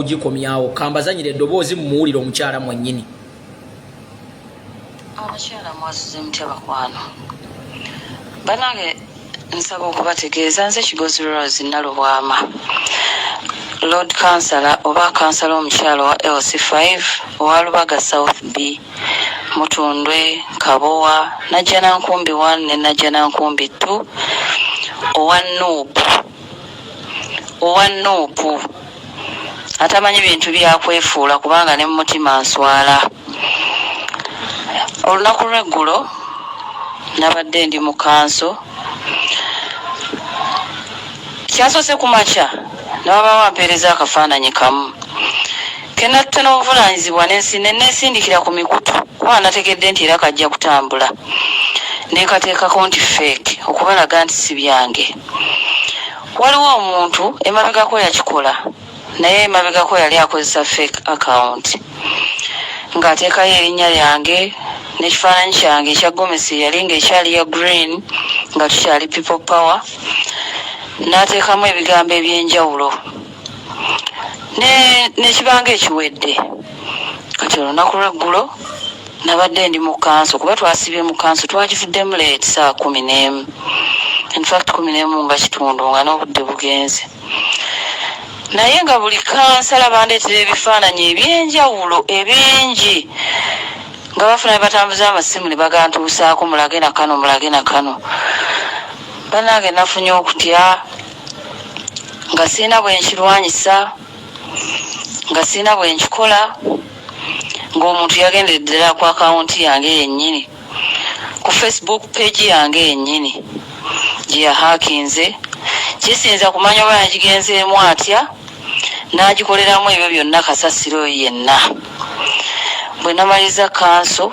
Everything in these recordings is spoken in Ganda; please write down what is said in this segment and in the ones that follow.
gikomyawo kambazanyire eddoboozi mumuwulire omukyala mwennyini. Omukyala mwasize mutya bakwano banange nsaba okubategeeza nze Kigozi Rose Nalubwama Lord Councillor oba Councillor omukyala wa LC5 owa Lubaga South B Mutundwe Kabowa Najjanankumbi 1 ne Najjanankumbi 2 owa Nuupu atamanyi bintu byakwefuula kubanga ne mutima nswala. Olunaku lw'eggulo nabadde ndi mu kanso kyasoose ku makya nababa bampeereza akafaananyi kamu kenatte n'obuvunaanyizibwa nesindikira ku mikutu kuba nategedde nti era kajja kutambula nekateekako nti fake okubalaga nti si byange. Waliwo omuntu emabegako yakikola naye emabegako yali akozesa fake account ng'ateekayo erinnya lyange n'ekifaananyi kyange ekya Gomesi yali ng'ekyali ya green nga tukyali people power n'ateekamu ebigambo eby'enjawulo n'ekibanga ekiwedde. Kati olunaku lw'eggulo nabadde ndi mu kanso kuba twasibye mu kanso twagivuddemu leeti saa 11 in fact 11 nga kitundu nga n'obudde bugenze naye nga buli kansala bandeetera ebifaananyi eby'enjawulo ebingi nga bafuna batambuza amasimu ne bagantuusaako mulage na kano. Banange nafunye okutya nga sirina bwe nkirwanyisa nga sirina bwe nkikola ng'omuntu yagenderedde ddala ku akawunti yange yennyini ku Facebook page yange yennyini gye yahakinze kisinza kumanya oba yagigenzeemu atya n'agikoleramu ebyo byonna kasasiro yenna. Bwe namaliza kanso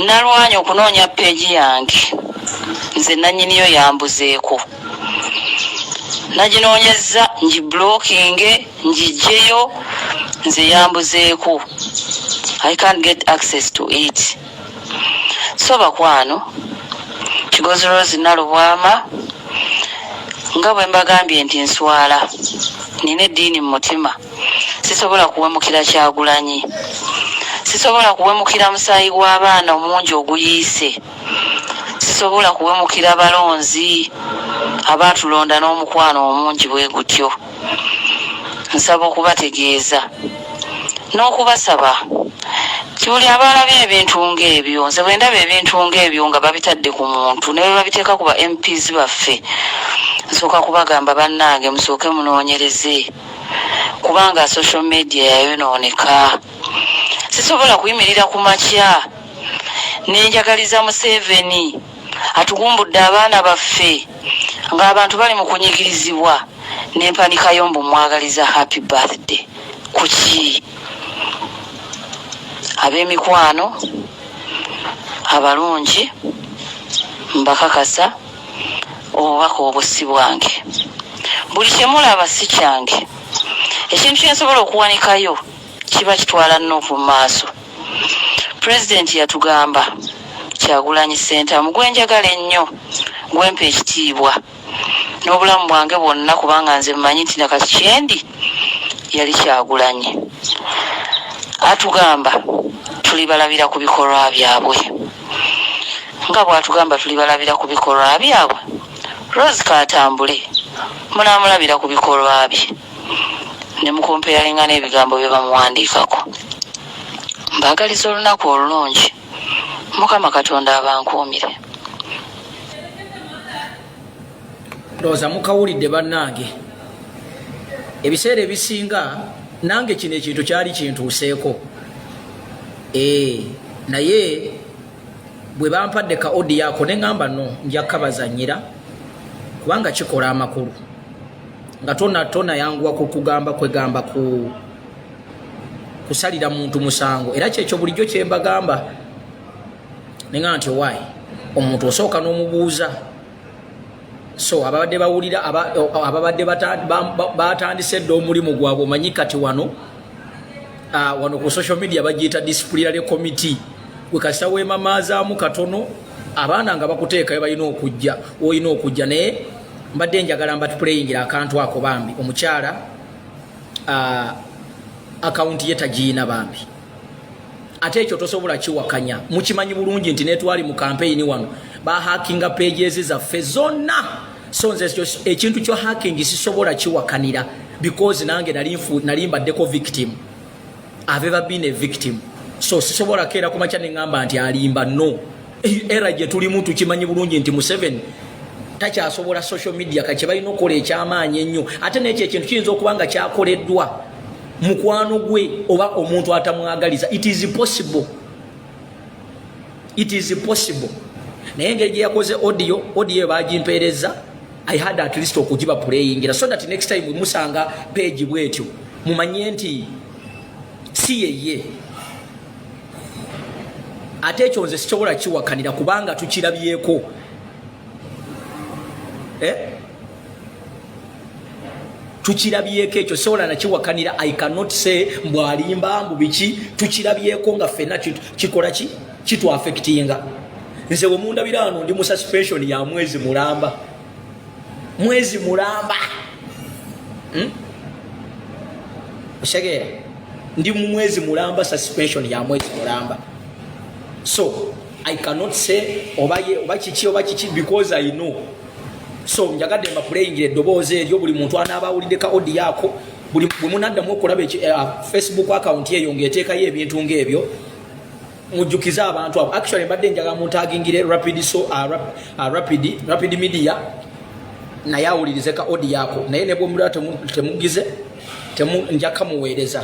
nalwanya okunoonya peegi yange nze nannyiniyo yambuzeeko naginoonyeza ngiblockinge ngigyeyo nze yambuzeeko I can't get access to it. So bakwano Kigozi Rose Nalubwama nga bwe mbagambye nti nswala nina eddiini mu mutima sisobola kuwemukira Kyagulanyi sisobola kuwemukira musaayi gw'abaana omungi oguyiise sisobola kuwemukira balonzi abaatulonda n'omukwano omungi bwe gutyo. Nsaba okubategeeza n'okubasaba kibuli abalabye ebintu ng'ebyo nze bwe ndaba ebintu ng'ebyo nga babitadde ku muntu ne babiteeka ku ba MPs baffe nsooka kubagamba bannange musooke munoonyereze kubanga social media yayonooneka. Sisobola kuyimirira ku makya nenjagaliza Museveni atugumbudde abaana baffe ng'abantu bali mu kunyigirizibwa n'empanikayo mbu mwagaliza happy birthday kuki? Ab'emikwano abalungi mbakakasa obubaka obusi bwange buli kyemulaba si kyange. Ekintu kyensobola okuwanikayo kiba kitwala Nuupu mu maaso. Pulezidenti yatugamba Kyagulanyi Ssentamu gwenjagala ennyo gwempa ekitiibwa n'obulamu bwange bwonna kubanga nze mmanyi nti nakati kyendi yali Kyagulanyi. Atugamba tulibalabira ku bikolwa byabwe nga bw'atugamba tulibalabira ku bikolwa byabwe Rose Katambule munaamulabira ku bikolwa bye ne mukompeyalinga n'ebigambo bye bamuwandiikako. Mbaagaliza olunaku olulungi. Mukama Katonda abankuumire. Roza mukawulidde bannange ebiseera ebisinga nange kino ekintu kyali kintuuseeko naye bwe bampadde ka odi yaako ne ŋŋamba no nja kabazannyira kubanga kikola amakulu nga tona yanguwa kugamba kwegamba kusalira muntu musango era kyekyo bulijjo kyembagamba nenga nti owaayi omuntu osooka n'omubuuza so ababadde bawulira ababadde batandise dde omulimu gwabwe omanyi kati wano ku social media bagiyita disciplinary committee gwe kasita weemamaazaamu katono abaana nga bakuteekayo olina okujja naye mbadde njagala mbatupulayingira akantu ako bambi omukyala account ye tagiina bambi ate ekyo tosobola kiwakanya mukimanyi bulungi nti netwali mu campaign wano ba hackinga pages zaffe zonna so nze ekintu kyo hacking sisobola kiwakanira because nange nali mbaddeko victim. I've ever been a victim. So sisobola kera kumacha nengamba nti alimba no era je tuli muntu kimanyi bulungi nti Museveni tacha asobola social media kachibalino kole kyamaanye nnyo ate n'ekyo ekintu kiyinza okubanga kyakoleddwa mukwano gwe oba omuntu atamwagaliza. It is possible naye engeri gye yakoze audio bagimpeereza I had at least okugiba playing so that next time musanga page bwetyo mumanye nti si yeye. Ate ekyo nze sisobola kiwakanira kubanga tukirabyeko. Tukirabyeko ekyo sobola nakiwakanira. I cannot say mbwalimba mbu biki tukirabyeko nga ffenna kikola kitu affectinga. Nze wemundabira wano ndi mu suspension ya mwezi mulamba. Oshagera ndi mu mwezi mulamba suspension ya mwezi mulamba. So I cannot say oba chichi because I know. So njagadde mba playing eddoboozi eryo buli muntu anaabawulidde ka audio yako buli munaddamu okulaba Facebook account eyo ng'eteekayo ebintu ng'ebyo mujjukiza abantu abo. Actually mbadde njaga muntagingire rapid media naye awulirize ka audio yako naye ne bwemulaba temugize njaka muweereza.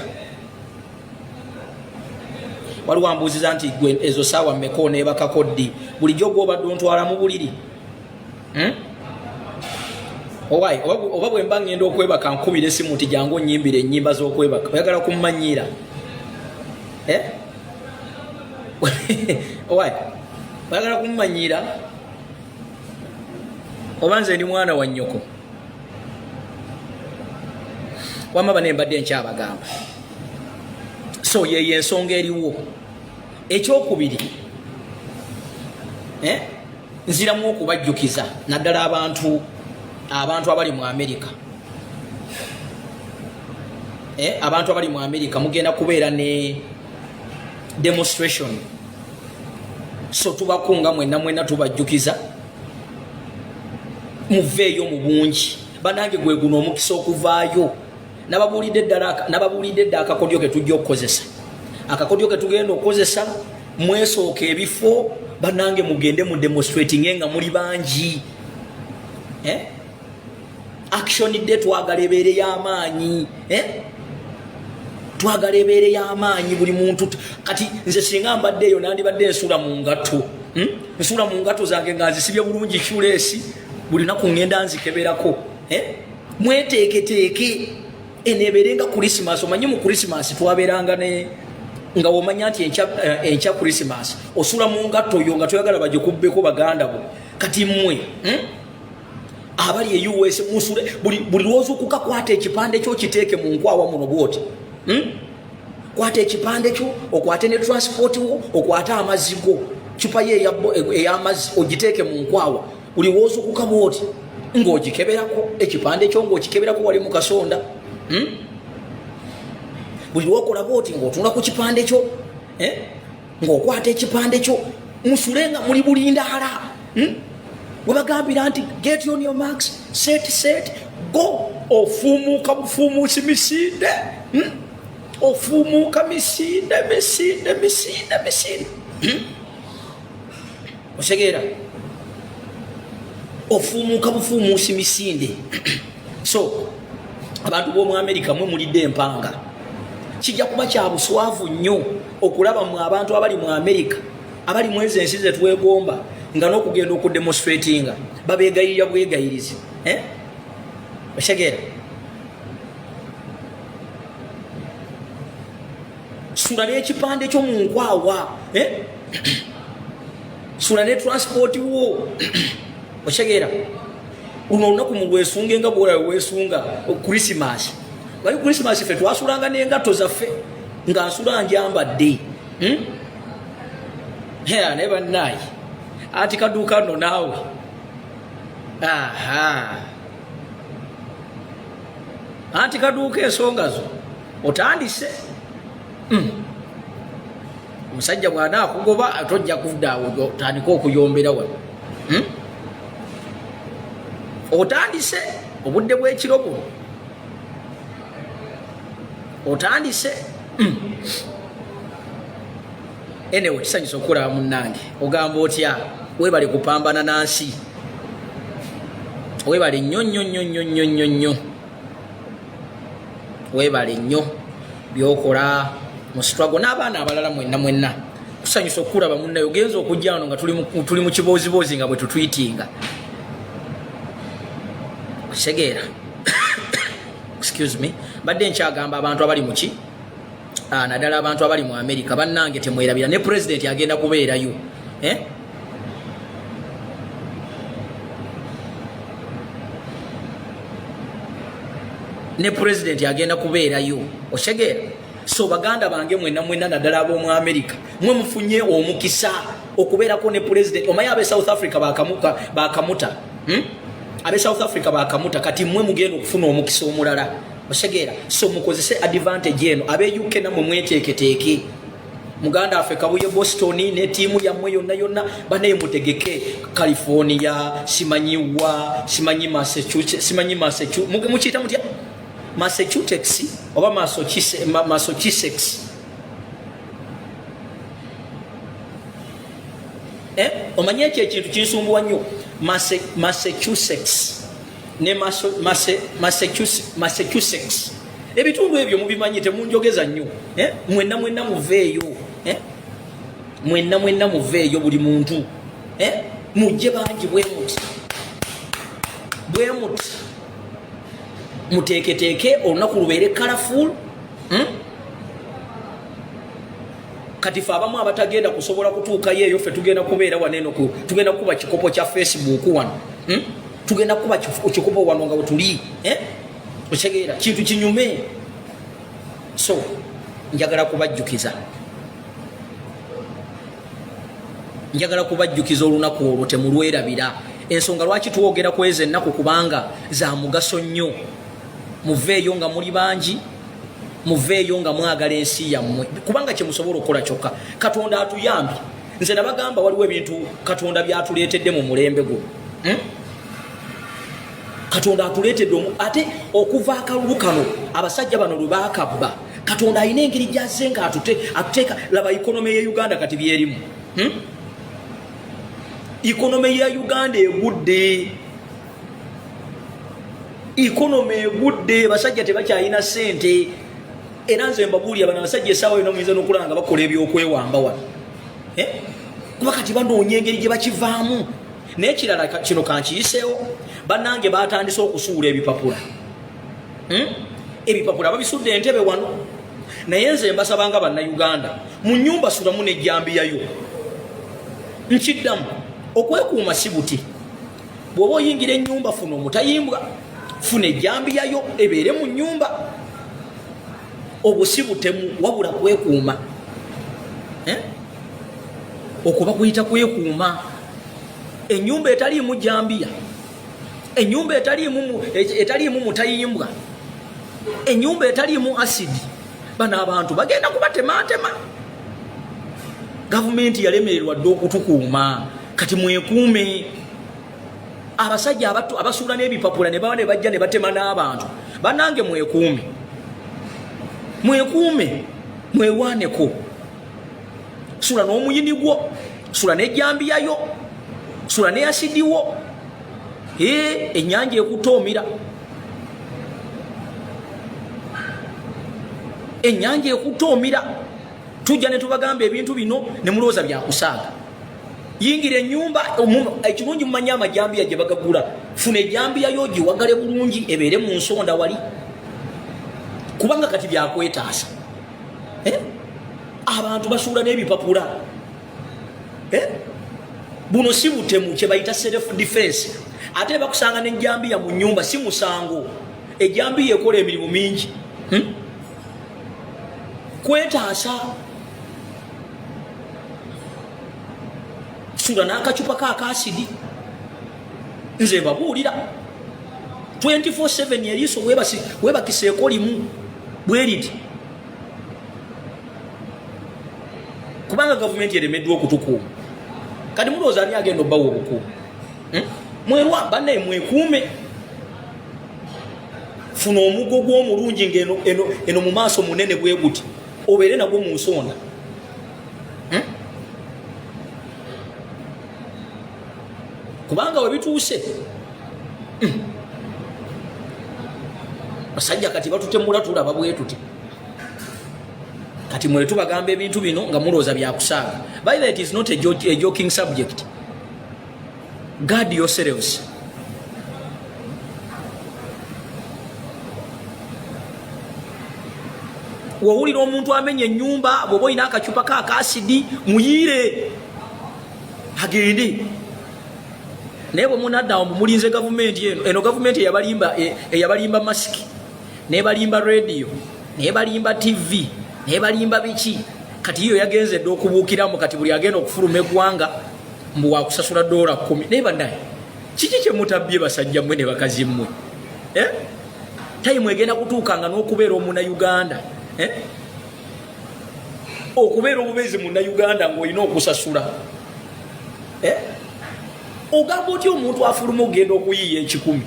Waliwo ambuuziza nti gwe ezo saawa mmeko neebakako ddi bulijjo gw'obadde ontwala mu buliri oba bwe mba ngenda okwebaka nkubira essimu nti jangu onnyimbire ennyimba z'okwebaka oyagala kummanyiira oyagala kummanyiira oba nze ndi mwana wa nnyoko wamma bane mbadde nkyabagamba. So ye ensonga eriwo. Ekyokubiri nziramu okubajjukiza naddala abantu abali mu America. Abantu abali mu America mugenda kubeera ne demonstration. So tubakunga mwenna tubajjukiza muveeyo mu bungi banange gwe guno omukisa okuvaayo. Nababulidde dda akakodyo ke tujja okukozesa. Akakodyo ke tugenda okukozesa mwesooka ebifo banange mugende mu demonstrating nga muli bangi. Action day twagala ebeere y'amaanyi. Twagala ebeere y'amaanyi buli muntu. Kati nze singa mbadde eyo nandibadde nsula mu ngatto. Nsula mu ngatto zange nga nzisibye bulungi shoelace buli naku ngenda nzikeberako. Mweteeketeeke eneberenga Christmas. Omanyi mu Christmas twaberanga ne nga womanya nti enkya Christmas osula mu ngatto yo nga toyagala bagikubbeko baganda bo. Kati mmwe abali e US musule buli lwozo kukakwata ekipande kyo kiteeke mu nkwawa muno bwoti. Kwata ekipande kyo okwate ne transport wo okwata amazigo chupa ye ey'amazzi ogiteeke mu nkwawa buli lwozo kukabwoti ng'ogikeberako ekipande kyo ng'okikeberako wali mu kasonda. Buli lwokola bwoti ng'otunula ku kipande kyo ng'okwata ekipande kyo musulenga muli bulindaala. Webagambira nti get on your marks set go. Ofumuuka bufumuusi misinde. Ofumuuka misinde. Osegeera ofumuuka bufumuusi misinde. So abantu b'omu America mwe mulidde empanga kijja kuba kya buswavu nnyo okulaba mu abantu abali mu America abali mu ezo ensi ze twegomba nga n'okugenda okudemonstratinga babeegayirira bwegayirizi. Osegeera sula n'ekipande kyo mu nkwawa sula ne transport wo. Osegeera uno olunaku mu lwesunga nga bw'ola weesunga Christmas. Wali Christmas ffe twasulanga n'engatto zaffe nga nsula njambadde. Naye bannaye ati kaduuka nno naawe anti kaduuka ensonga zo otandise omusajja bwana akugoba tojja kudaawo otandika okuyombera wano otandise obudde bw'ekiro buno otandise anyway kisanyusa okukulaba munnange ogamba otya webale kupambana nansi webale nnyo webale nnyo byokola mu struggle n'abaana abalala mwenna kusanyusa okukulaba munnayo ogenza okujja wano nga tuli mu kiboozibozi nga bwe tutwitinga kusegeera excuse me badde nkyagamba abantu abali muki naddala abantu abali mu America bannange temwerabira ne president agenda kubeerayo ne president agenda kubeerayo osegeera so baganda bange mwenna naddala ab'omu America mwe mufunye omukisa okubeerako ne president omaye abe South Africa bakamuta abe South Africa bakamuta kati mwe mugenda okufuna omukisa omulala osegeera so mukozese advantage eno abe UK namwe mweteeketeeke muganda affe Kabuye Boston ne tiimu yammwe yonna banaye mutegeke California simanyi Massachusetts mukiyita mutya Massachusetts oba Massachusetts omanye ekyo ekintu kinsumbuwa nnyo Massachusetts ne Massachusetts ebitundu ebyo mubimanyi temunjogeza nnyo mwenna muveeyo mwenna muveeyo buli muntu mujje bangi bwe muti muteeketeeke olunaku lubeere colorful kati fe abamu abatagenda kusobola kutuukayo eyo ffe tugenda kubeera waneno tugenda kuba kikopo kya Facebook wano tugenda kuba kikopo wano nga wetuli otegeera kintu kinyume so njagala kubajjukiza olunaku olwo temulwerabira ensonga lwaki tuwogera kweza ennaku kubanga za mugaso nnyo muveeyo nga muli bangi muveeyo nga mwagala ensi yammwe kubanga kyemusobola okukola kyokka Katonda atuyambye nze nabagamba waliwo ebintu Katonda byatuleetedde mu mulembe guno Katonda atuleetedde ate okuva akalulu kano abasajja bano lwe baakabba Katonda alina engeri gyazze nga atuteeka laba ikonomi ya Uganda kati byerimu ikonomi ya Uganda egudde basajja tebakyalina ssente era nze mbabuulira bano abasajja essaawa yonna muyinza n'okulaba nga bakola ebyokwewamba wano kuba kati banoonya engeri gye bakivaamu naye ekirala kino kankiyiseewo bannange batandise okusuula ebipapula babisudde entebe wano naye nze mbasabanga bannayuganda mu nnyumba sulamu n'ejjambiyayo nkiddamu okwekuuma si buti bw'oba oyingira ennyumba funa omutayimbwa funa ejjambiyayo ebeere mu nnyumba obwo si butemu wabula kwekuuma okuba kuyita kwekuuma ennyumba etaliimu jambiya ennyumba etaliimu mutayimbwa ennyumba etaliimu asidi bano abantu bagenda kubatematema gavumenti yalemererwa dde okutukuuma kati mwekuume abasajja abasuula n'ebipapula ne baba ne bajja ne batema n'abantu bannange mwekuume mwewaaneko sula n'omuyini gwo sula n'ejjambiyayo sula ne asidiwo ennyanja ekutoomira tujja ne tubagamba ebintu bino ne mulowooza byakusaaga yingira ennyumba ekirungi mumanyi amajambiya gye bagagula funa ejjambiyayo giwagale bulungi ebeere mu nsonda wali kubanga kati byakwetaasa abantu basuula n'ebipapula buno si butemu kye bayita self defense ate bakusanga n'ejjambiya mu nnyumba si musango ejjambiya ekola emirimu mingi kwetaasa sula n'akacupa kaakasidi nze babuulira 24/7 eriiso weebakiseeko limu bwe riti kubanga gavumenti eremeddwa okutukuuma kati mulowooza ani agenda obbawo obukuumi mwerwa bannaye mwekuume funa omugo gw'omulungi ng'eno mu maaso munene bwe guti obeere nagwo mu nsonda kubanga webituuse basajja kati batutemula tulaba bwe tuti kati mwere tubagamba ebintu bino nga mulooza byakusaaga. By the way, it is not a joking subject. Guard yourselves. Wawulira omuntu amenye ennyumba bw'oba olina akacupa ka asidi muyiire agende. Naye bwe munaddawo mulinze gavumenti eno gavumenti eyabalimba masiki nebalimba radio nebalimba TV nebalimba biki kati iyo yagenze dde okubuukiramu kati buli agenda okufuluma eggwanga mbu wakusasula $10 naye bannaye kiki kye mutabbye basajja mmwe ne bakazi mmwe tayimu egenda kutuukanga n'okubeera omunnauganda okubeera omubezi munnayuganda ng'olina okusasula ogamba otya omuntu afuluma ogenda okuyiiya 1,000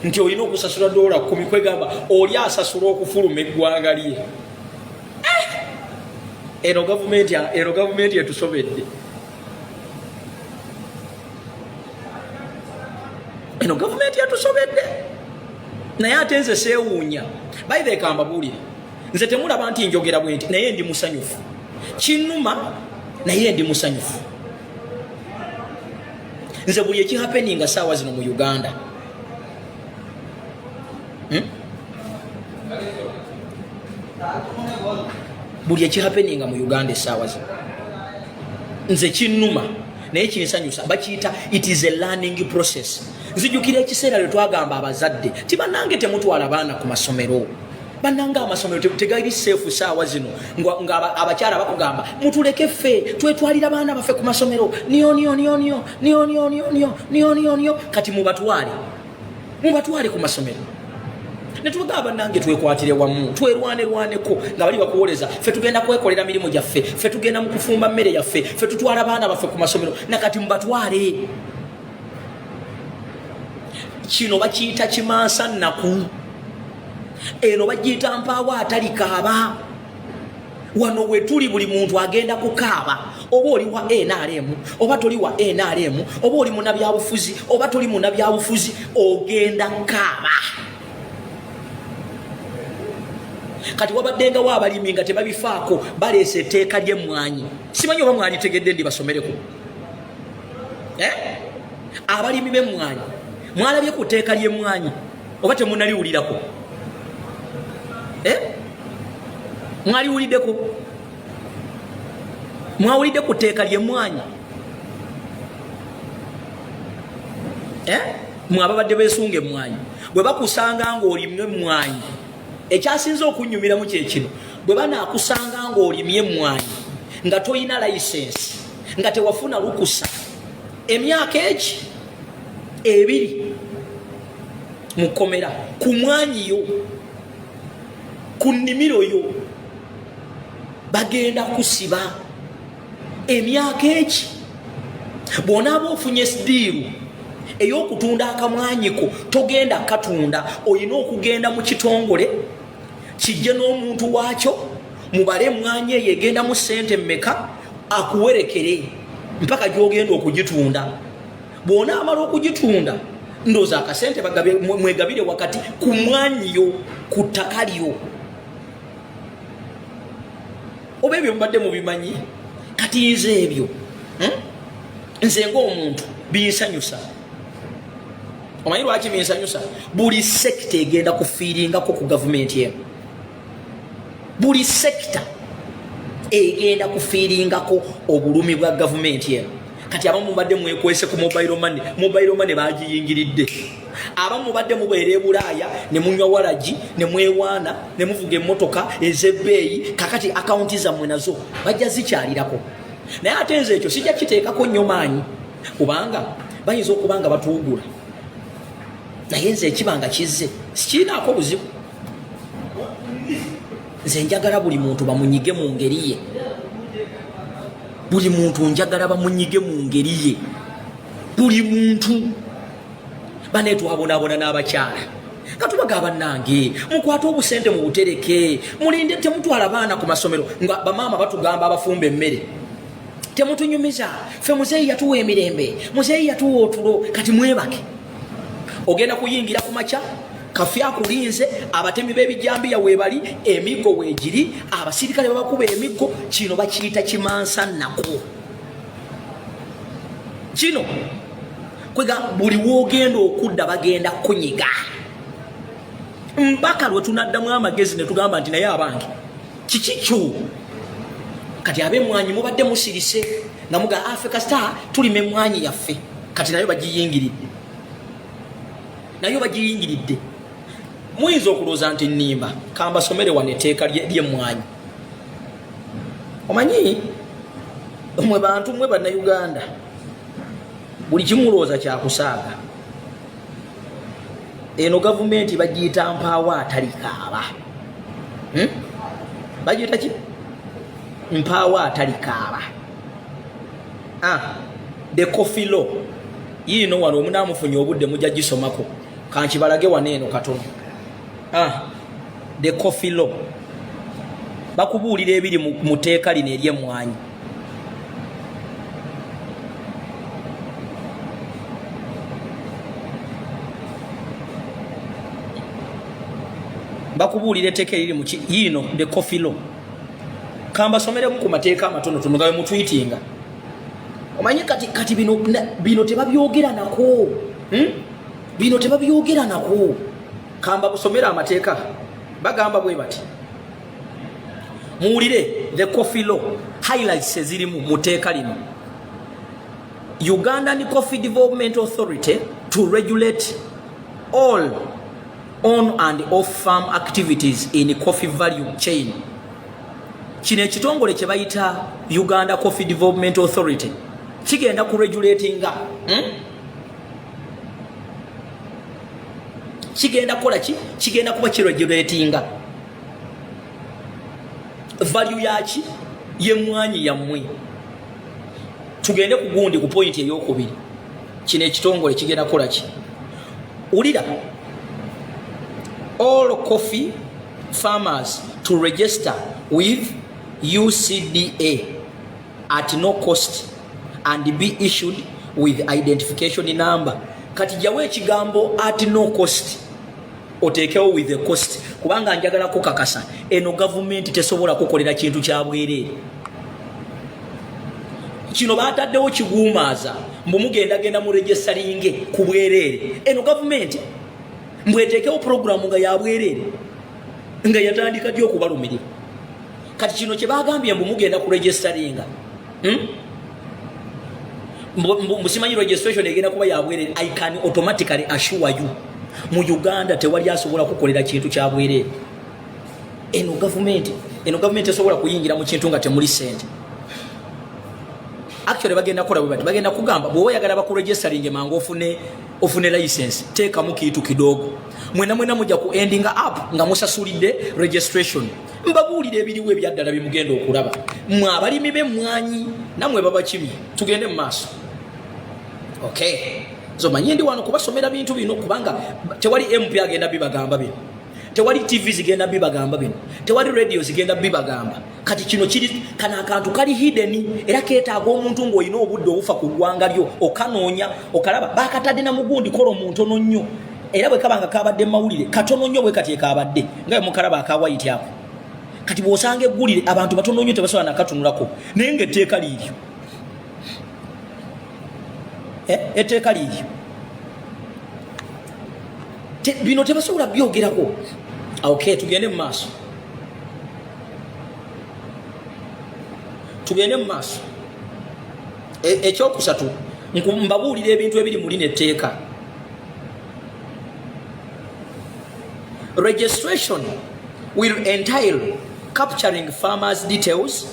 nti olina okusasula $10 kwegamba oli asasula okufuluma eggwanga lye eno gavumenti etusobedde naye ate nze seewuunya bayithe kambabuulire nze temulaba nti njogera bwe nti naye ndi musanyufu kinnuma naye ndi musanyufu nze buli ekihapeninga saawa zino mu Uganda buli ekihapeninga mu Uganda essaawa zino nze kinnuma naye kinsanyusa bakiyita it is a learning process. Nzijukira ekiseera lwe twagamba abazadde ti bannange temutwala baana ku masomero bannanga amasomero tegali safe saawa zino nga abakyala bakugamba mutuleke ffe twetwalira baana baffe ku masomero niyo kati mubatwale ku masomero netugamba nange twekwatire wamu twerwaneko nga bali bakuwoleza ffe tugenda kwekolera mirimu gyaffe ffe tugenda mu kufumba mmere yaffe ffe tutwala baana baffe ku masomero nakati mubatwale. Kino bakiyita kimansa nnaku eno bagiyita mpaawo atali kaaba wano we tuli buli muntu agenda kukaaba oba oli wa NRM oba toli wa NRM oba oli munnabyabufuzi oba toli munnabyabufuzi ogenda kaaba. Kati wabaddenga wa abalimi nga tebabifaako baleese etteeka ly'emmwanyi simanyi oba mwalitegedde ndi basomereko abalimi b'emmwanyi mwalabye ku tteeka ly'emmwanyi oba temunaliwulirako mwaliwuliddeko mwawulidde ku tteeka ly'emmwanyi mwe ababadde beesunga emmwanyi bwe bakusanga ng'olimye emmwanyi ekyasinze okunnyumiramu kyekino bwe banaakusanga ng'olimye emmwanyi nga toyina layisensi nga tewafuna lukusa emyaka eki 2 mukomera ku mwanyi yo ku nnimiro yo bagenda kusiba emyaka eki bw'onaaba ofunye sidiiru ey'okutunda akamwanyiko togenda katunda olina okugenda mu kitongole kijje n'omuntu waakyo mubale emmwanyi eyo egenda mu ssente mmeka akuwerekere mpaka gy'ogenda okugitunda. Bw'onaamala okugitunda ndooza akasente mwegabire wakati ku mwanyi yo ku ttaka lyo oba ebyo mubadde mubimanyi kati nze ebyo nze ng'omuntu binsanyusa. Omanyi lwaki binsanyusa? Buli sekita egenda kufiiringako ku gavumenti eno buli sekita egenda kufiiringako obulumi bwa gavumenti eno. Kati abamu mubadde mwekwese ku mobile money bagiyingiridde abamu mubadde mubeera e Bulaaya ne munywa waragi ne mwewaana ne muvuga emmotoka ez'ebbeeyi kakati akawunti zammwe nazo bajja zikyalirako. Naye ate nze ekyo sijja kiteekako nnyo maanyi kubanga bayinza okubanga batuugula naye nze ekibanga kizze sikirinaako buzibu nze njagala buli muntu bamunyige mu ngeri ye, buli muntu njagala bamunyige mu ngeri ye, buli muntu banetwabonabona n'abakyala katubaga bannange mukwata obusente mu butereke mulinde temutwala baana ku masomero nga bamaama batugamba abafumba emmere temutunyumiza ffe muzeeyi yatuwa emirembe muzeeyi yatuwa otulo kati mwebake ogenda kuyingira ku makya kafi akulinze abatemi b'ebijambiya weebali emiggo weegiri abasirikale babakuba emiggo kino bakiyita kimansa nnako kino kwega buli woogenda okudda bagenda kunyiga mpaka lwe tunaddamu amagezi ne tugamba nti naye abange kikikyo kati ab'emmwanyi mubadde musirise nga muga Africa Star tulima emmwanyi yaffe kati nayo bagiyingiridde muyinza okulooza nti nnimba kambasomere wano etteeka ly'emmwanyi omanyi mwe bantu mwe bannayuganda buli kimulooza kyakusaaga eno gavumenti bagiyita mpaawo atali kaaba bagiyita ki mpaawo atali kaaba the coffee law yiino wano omunaamufunye obudde mujja gisomako kankibalage wano eno katono the coffee law bakubuulira ebiri mu teeka lino ery'emmwanyi bakubuulira etteeka eriri mu yiino the coffee law kambasomeremu ku mateeka amatono tunugawe mutwitinga omanyi kati bino tebabyogera nako bino tebabyogera nako kamba busomera amateeka bagamba bwe bati muwulire the coffee law highlights ezirimu mu teeka lino Ugandan Coffee Development Authority to regulate all on and off farm activities in coffee value chain. Kino ekitongole kye bayita Uganda Coffee Development Authority kigenda ku regulatinga kigenda kola ki kigenda kuba kiregulatinga value yaki y'emmwanyi yammwe. Tugende ku gundi ku point ey'okubiri kino ekitongole kigenda kola ki ulira all coffee farmers to register with UCDA at no cost and be issued with identification number. Kati jawe ekigambo at no cost otekewo with the cost kubanga njagala kukakasa eno government tesobola kukolera kintu kya bwerere. Kino bataddewo kiguumaaza mbu mugenda mu registeringe ku bwerere. Eno government mbwetekewo programu nga ya bwerere nga yatandika ddi okubalumirira. Kati kino kye bagambye mbu mugenda ku registeringa musimanyi registration egenda kuba ya bwerere. I can automatically assure you mu Uganda tewali asobola kukolera kintu kya bwerere. Eno government esobola kuyingira mu kintu nga temuli sente. Actually bagenda kola bwe bagenda kugamba bwo oyagala bakuregisteringe mangu ofune license teka mu kitu kidogo mwena mujja ku ending up nga musasulide registration mbabuulire ebiriwe ebyaddala bimugenda okulaba mwe abalimi b'emmwanyi namwe baba kimi tugende mu maaso. Okay so manyindi wano kubasomera bintu bino kubanga tewali MP agenda bibagamba bino tewali TV zigenda bibagamba bino tewali radio zigenda bibagamba. Kati kino kiri kana akantu kali hidden era keetaaga omuntu ng'olina obudde obufa ku ggwanga lyo okanoonya okalaba bakatadde na mugundi kola omuntu ono nnyo era bwe kabanga kabadde mawulire katono nnyo bwe kati ekabadde nga mukalaba akawayiti ako kati bw'osanga eggulire abantu batono nnyo tebasobola nakatunulako naye ng'etteeka liiryo etteeka liiryo bino tebasobola byogerako. Okay tugende mu maaso. Tugende mu maaso. Ekyokusatu mbabuulira ebintu ebiri muli n'etteeka. Registration will entail capturing farmers' details,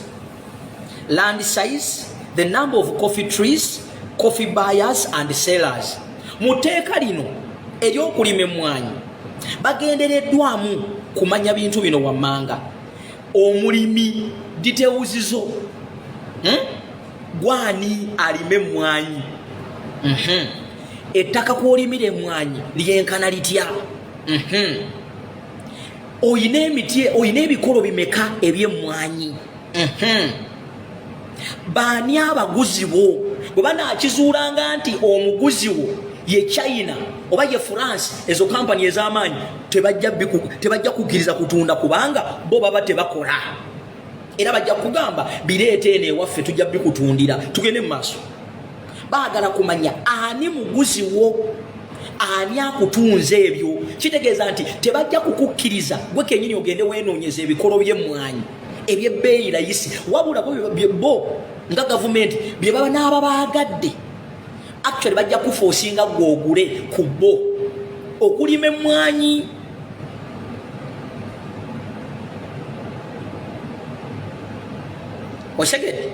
land size, the number of coffee trees, coffee buyers and sellers. Mu tteeka lino ery'okulima emmwanyi bagendereddwamu kumanya bintu bino wammanga omulimi ditewuzizo gwani alime mwanyi ettaka kwolimire mwanyi lyenkana litya oyina emiti oyina ebikolo bimeka ebyemwanyi baani abaguzi bo bwe banaakizuulanga nti omuguzi wo ye China oba ye France ezo kampani ez'amaanyi tebajja kukkiriza kutunda kubanga bo baba tebakola era bajja kugamba bireete eno ewaffe tujja bikutundira tugende mu maaso baagala kumanya ani muguzi wo ani akutunza ebyo kitegeeza nti tebajja kukukkiriza gwe kenyini ogende weenoonyeza ebikolo by'emmwanyi ebyebbeeyi layisi wabula bo nga gavumenti bye baba n'aba baagadde actually bajja kufoosinga gwogule ku bo okulima emmwanyi osegedde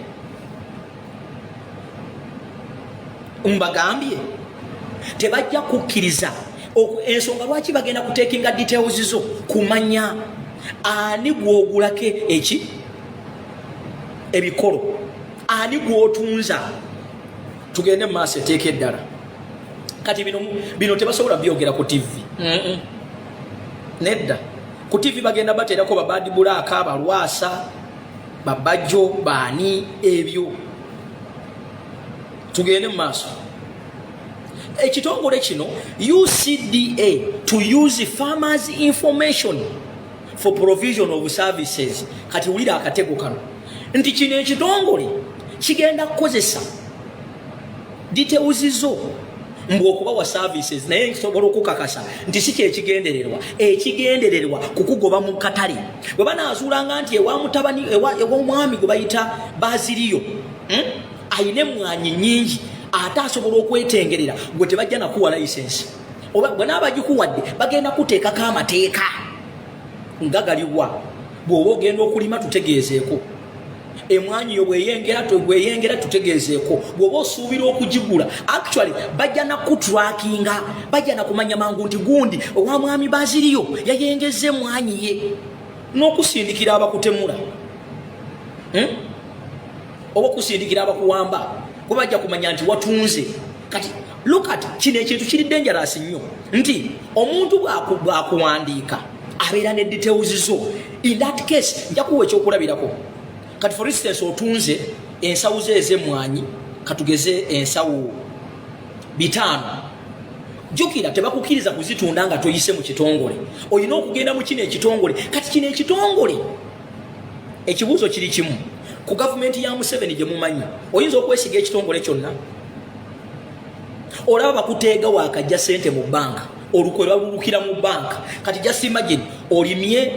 mbagambye tebajja kukkiriza ensonga lwaki bagenda kuteekinga details zo kumanya ani gwogulake eki ebikolo ani gwotunza tugende mu maaso eteeka eddala kati bino tebasobola byogera ku TV nedda ku TV bagenda bateerako babadi bulaaka abalwasa babajjo baani ebyo tugende mu maaso ekitongole kino UCDA to use farmers information for provision of services kati wulira akatego kano nti kino ekitongole kigenda kukozesa details zo mbwokuba wa services naye nsobola okukakasa nti si ekigendererwa kukugoba mu katale bwe banaazuulanga nti ewa mutabani ew'omwami gwe bayita Baziriyo ayine emmwanyi nnyingi ate asobola okwetengerera gwe tebajja nakuwa license oba bwe naabagikuwadde bagenda kuteekako amateeka nga galiwa bw'oba ogenda okulima tutegeezeeko emwanyi yo bweyengera tutegeezeeko bw'oba osuubira okugigula actually bajja nakutrackinga bajja nakumanya mangu nti gundi owa mwami Baziriyo yayengeza emwanyi ye n'okusindikira abakutemula oba okusindikira abakuwamba bwe bajja kumanya nti watunze kati look at kino ekintu kiri dangerous nnyo nti omuntu bw'akuwandiika abeera ne details zo in that case nja kuwa ekyokulabirako kati for instance otunze ensawu ze ez'emmwanyi katugeze ensawu 5 jukira tebakukkiriza kuzitunda nga toyise mu kitongole olina okugenda mu kino ekitongole kati kino ekitongole ekibuuzo kiri kimu ku gavumenti ya Museveni gye mumanyi oyinza okwesiga ekitongole kyonna olaba bakuteega waakajja ssente mu banka olukwe lwalulukira mu banka kati just imagine olimye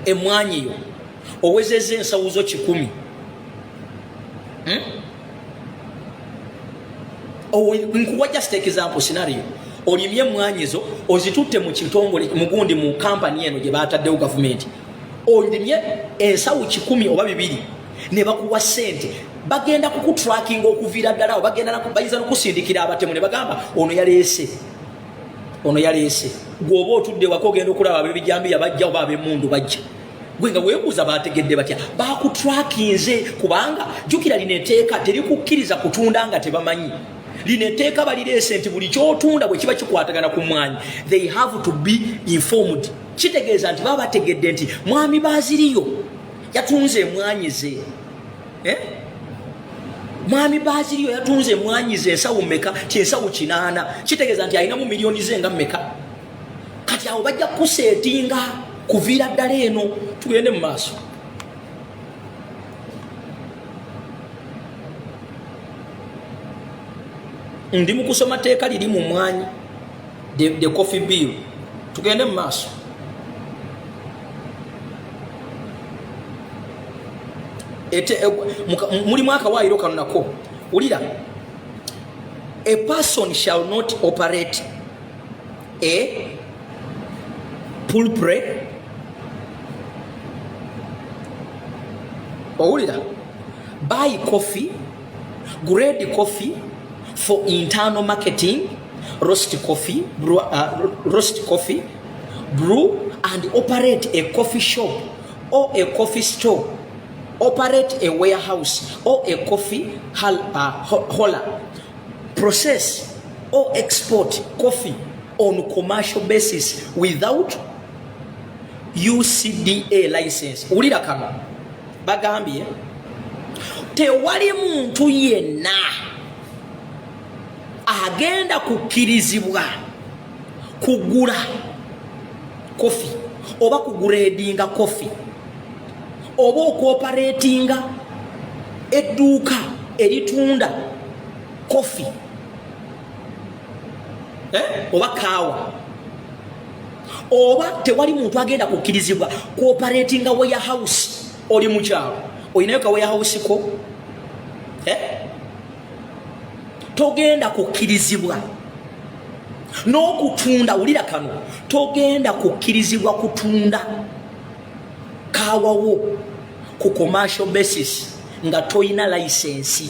emmwanyi yo owezezza ensawu zo 10 nkuwa just example scenario olimye emmwanyi zo ozitutte mu kitongole mugundi mu kampani eno gye baataddewo gavumenti olimye ensawu 10 oba 2 ne bakuwa ssente bagenda kukutracking okuviira ddala bagenda bayinza nokusindikira abatemu ne bagamba ono yaleese gwoba otudde wako ogenda okulaba ab'ebijambiya bajja oba ab'emmundu bajja gwe nga weebuuza baategedde batya bakutrakinze kubanga jjukira lineteeka terikukkiriza kutunda nga tebamanyi lineteeka balireese nti buli kyotunda bwe kiba kikwatagana ku mwanyi they have to be informed kitegeeza nti baba bategedde nti mwami Baziriyo yatunze emwanyi ze mwami Baziriyo yatunze emwanyi ze ensawu mmeka ensawu 8 kitegeeza nti alinamu miliyoni ze nga mmeka kati awo bajja kuseetinga kuviira ddala eno tugende mu maaso ndi mu kusoma teeka liri mu mwanyi the coffee bill tugende mu maaso mulimu akawaayiro kano nako wulira a person shall not operate a poultry owulira buy coffee grade coffee for internal marketing roast coffee brew and operate a coffee shop or a coffee store, operate a warehouse or a coffee hauler, process or export coffee on commercial basis without UCDA license. Ulira kama bagambye tewali muntu yenna agenda kukirizibwa kugula kofi oba kugradinga kofi oba okuoperatinga edduuka eritunda kofi oba kaawa, oba tewali muntu agenda kukirizibwa kuoperatinga warehouse. Oli mukyalo olinayo ka warehouse ko togenda kukirizibwa n'okutunda. Ulira kano togenda kukirizibwa kutunda kaawawo ku commercial basis nga toyina license.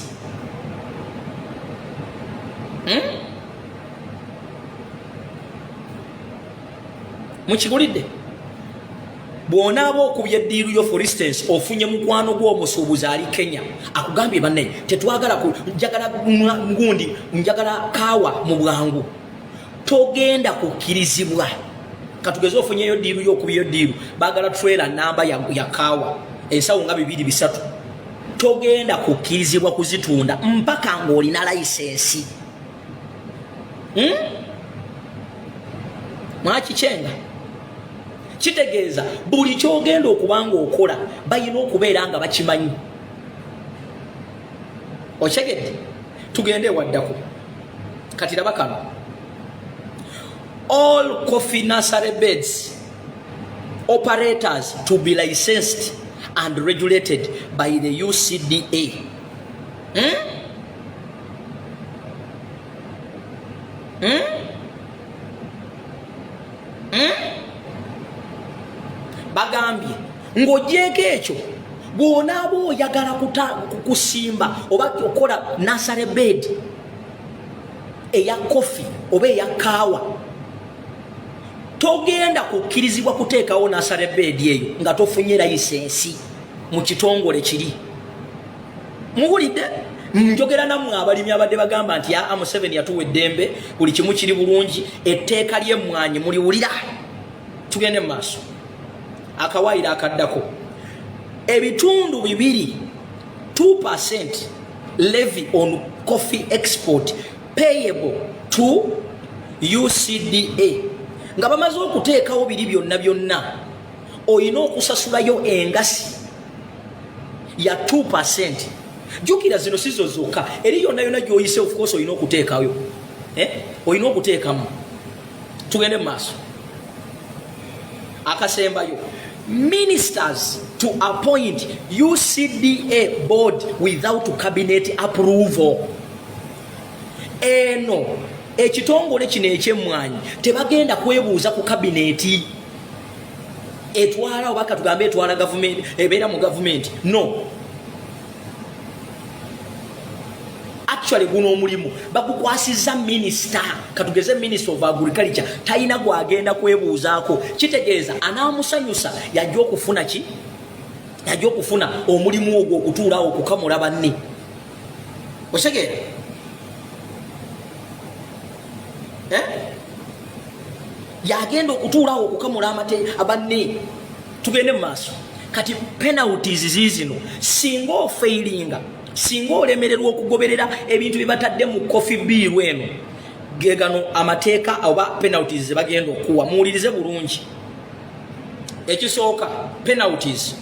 Mukigulidde bw'onaaba okubya eddiiru yo, for instance ofunye mukwano gw'omusuubuzi ali Kenya akugambye banne tetwagala njagala ngundi njagala kaawa mu bwangu, togenda kukirizibwa. Katugeze ofunyeyo ddiiru yo okubya eddiiru baagala trailer namba ya kaawa ensawo nga 2-3, togenda kukirizibwa kuzitunda mpaka ng'olina license. Mwakichenga kitegeeza buli kyogenda okubanga okola bayina okubeera nga bakimanyi. Okyegedde tugende waddako kati laba kano. All coffee nursery beds operators to be licensed and regulated by the UCDA. Bagambye ng'ogyeko ekyo bw'onaaba oyagala kusimba oba okola nursery bed eya kofi oba eya kaawa, togenda kukkirizibwa kuteekawo nursery bed eyo nga tofunye license mu kitongole kiri. Muwulidde? Njogera nammwe abalimi abadde bagamba nti Museveni yatuwa eddembe buli kimu kiri bulungi, etteeka ly'emmwanyi muliwulira. Tugende mu maaso. Akawaayiro akaddako ebitundu 2% levy on coffee export payable to UCDA. Nga bamaze okuteekawo biri byonna oyina okusasulayo engasi ya 2%. Jukira zino sizo zokka eri yonna gy'oyise of course oyina okuteekayo oyina okuteekamu. Tugende mu maaso. Akasembayo ministers to appoint UCDA board without cabinet approval. Eno ekitongole kino eky'emmwanyi tebagenda kwebuuza ku kabineti etwala oba katugambe etwala government ebeera mu government. No, actually guno omulimu bagukwasiza minister. Katugeze minister of agriculture talina gwagenda kwebuuzaako. Kitegeeza anaamusanyusa yajja okufuna ki? Yajja okufuna omulimu ogwo okutuulaawo okukamula banne. Osegeera? Yagenda okutuulaawo okukamula abanne. Tugende mu maaso. Kati penalties zizino singa ofailinga, singa olemererwa okugoberera ebintu bye batadde mu coffee bill eno, gegano amateeka oba penalties ze bagenda okuwa. Muwulirize bulungi. Ekisooka penalties.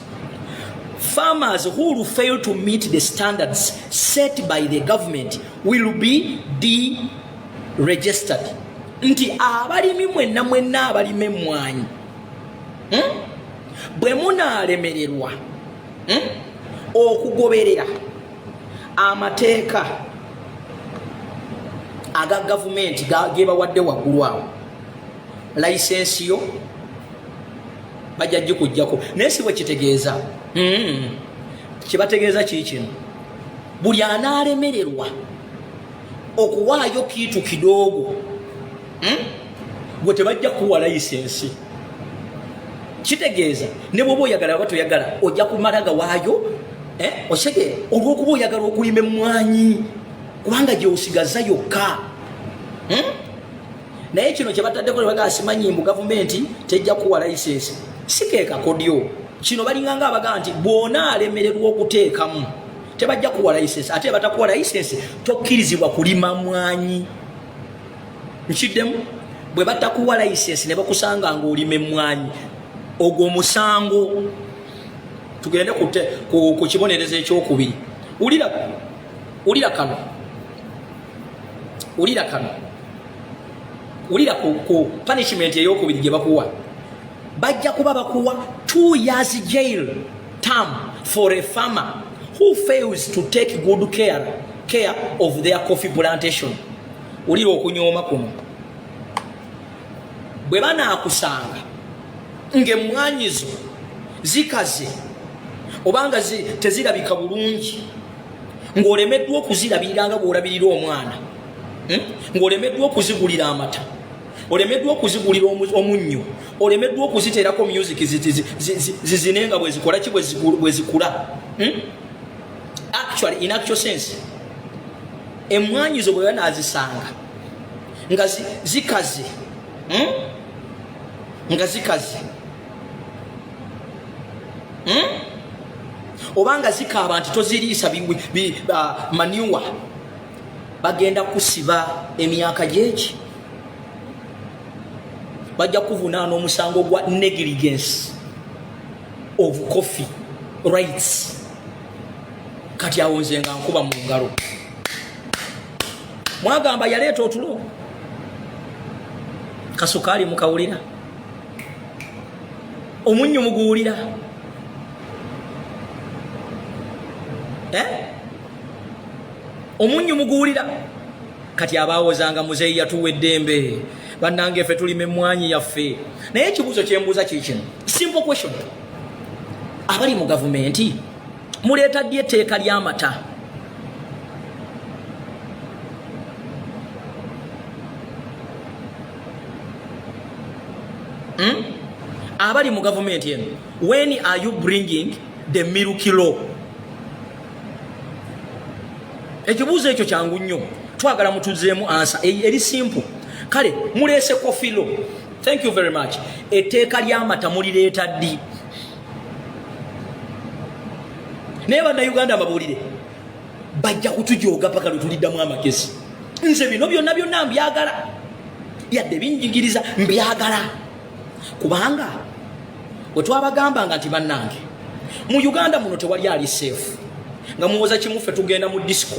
Farmers who will fail to meet the standards set by the government will be deregistered. Nti abalimi mwenna abalime emmwanyi bwe munaalemererwa okugoberera amateeka aga gavumenti gebawadde waggulu awo, license yo bajja gikujjako. Naye si bwe kitegeeza kibategeeza kikino, buli anaalemererwa okuwaayo kiitu kidogo gwe tebajja kuwa license. kitegeeza ne bwoba oyagala oba toyagala ojja kumalaga waayo osege olw'okuba oyagala okulima emmwanyi kubanga gyosigaza yokka. Naye kino kye bataddeko ne bagaa simanyi mbu gavumenti tejja kuwa layisensi sikeeka kodyo. Kino balinganga abagaa nti bw'ona alemererwa okuteekamu tebajja kuwa layisensi ate batakuwa layisensi tokkirizibwa kulima mwanyi. Nkiddemu bwe batakuwa layisensi ne bakusanga ng'olima emmwanyi ogwo musango. Tugende ku kibonerezo ekyokubiri. Ulira kano ulira ku punishment eyokubiri gye bakuwa. Bajja kuba bakuwa 2 years jail term for a farmer who fails to take good care of their coffee plantation. Ulira okunyooma kuno. Bwe banaakusanga ng'emmwanyi zo zikaze obanga tezirabika bulungi ng'olemeddwa okuzirabirira nga bw'olabirira omwana, ng'olemeddwa okuzigulira amata, olemeddwa okuzigulira omunnyo, olemeddwa okuziteerako music zizine nga bwe zikola ki bwe zikula. Actually, in actual sense, emmwanyi zo bwe banaazisanga nga zikaze obanga zikaaba nti toziriisa manure, bagenda kusiba emyaka gyeki. Bajja kuvunaana omusango gwa negligence of coffee rights. Kati awo nze nga nkuba mu ngalo. Mwagamba yaleeta otulo kasukaali mukawulira, omunnyo muguwulira, omunnyo muguwulira. Kati abaawozanga muzeeyi yatuwa eddembe, bannange ffe tulima emmwanyi yaffe. Naye ekibuuzo kye mbuuza kikino, simple question. Abali mu gavumenti muleeta ddi etteeka ly'amata? Abali mu gavumenti eno, when are you bringing the milk law? Ekibuuzo ekyo kyangu nnyo, twagala mutuzeemu ansa eri simple. Kale muleese coffee law, thank you very much. Etteeka ly'amata mulireeta ddi? Naye bannayuganda mbabuulire, bajja kutujooga paka lwe tuliddamu amagezi. Nze bino byonna mbyagala, yadde binjigiriza mbyagala. Kubanga bwe twabagambanga nti bannange mu Uganda muno tewali ali safe, nga muwoza kimu ffe tugenda mu disco,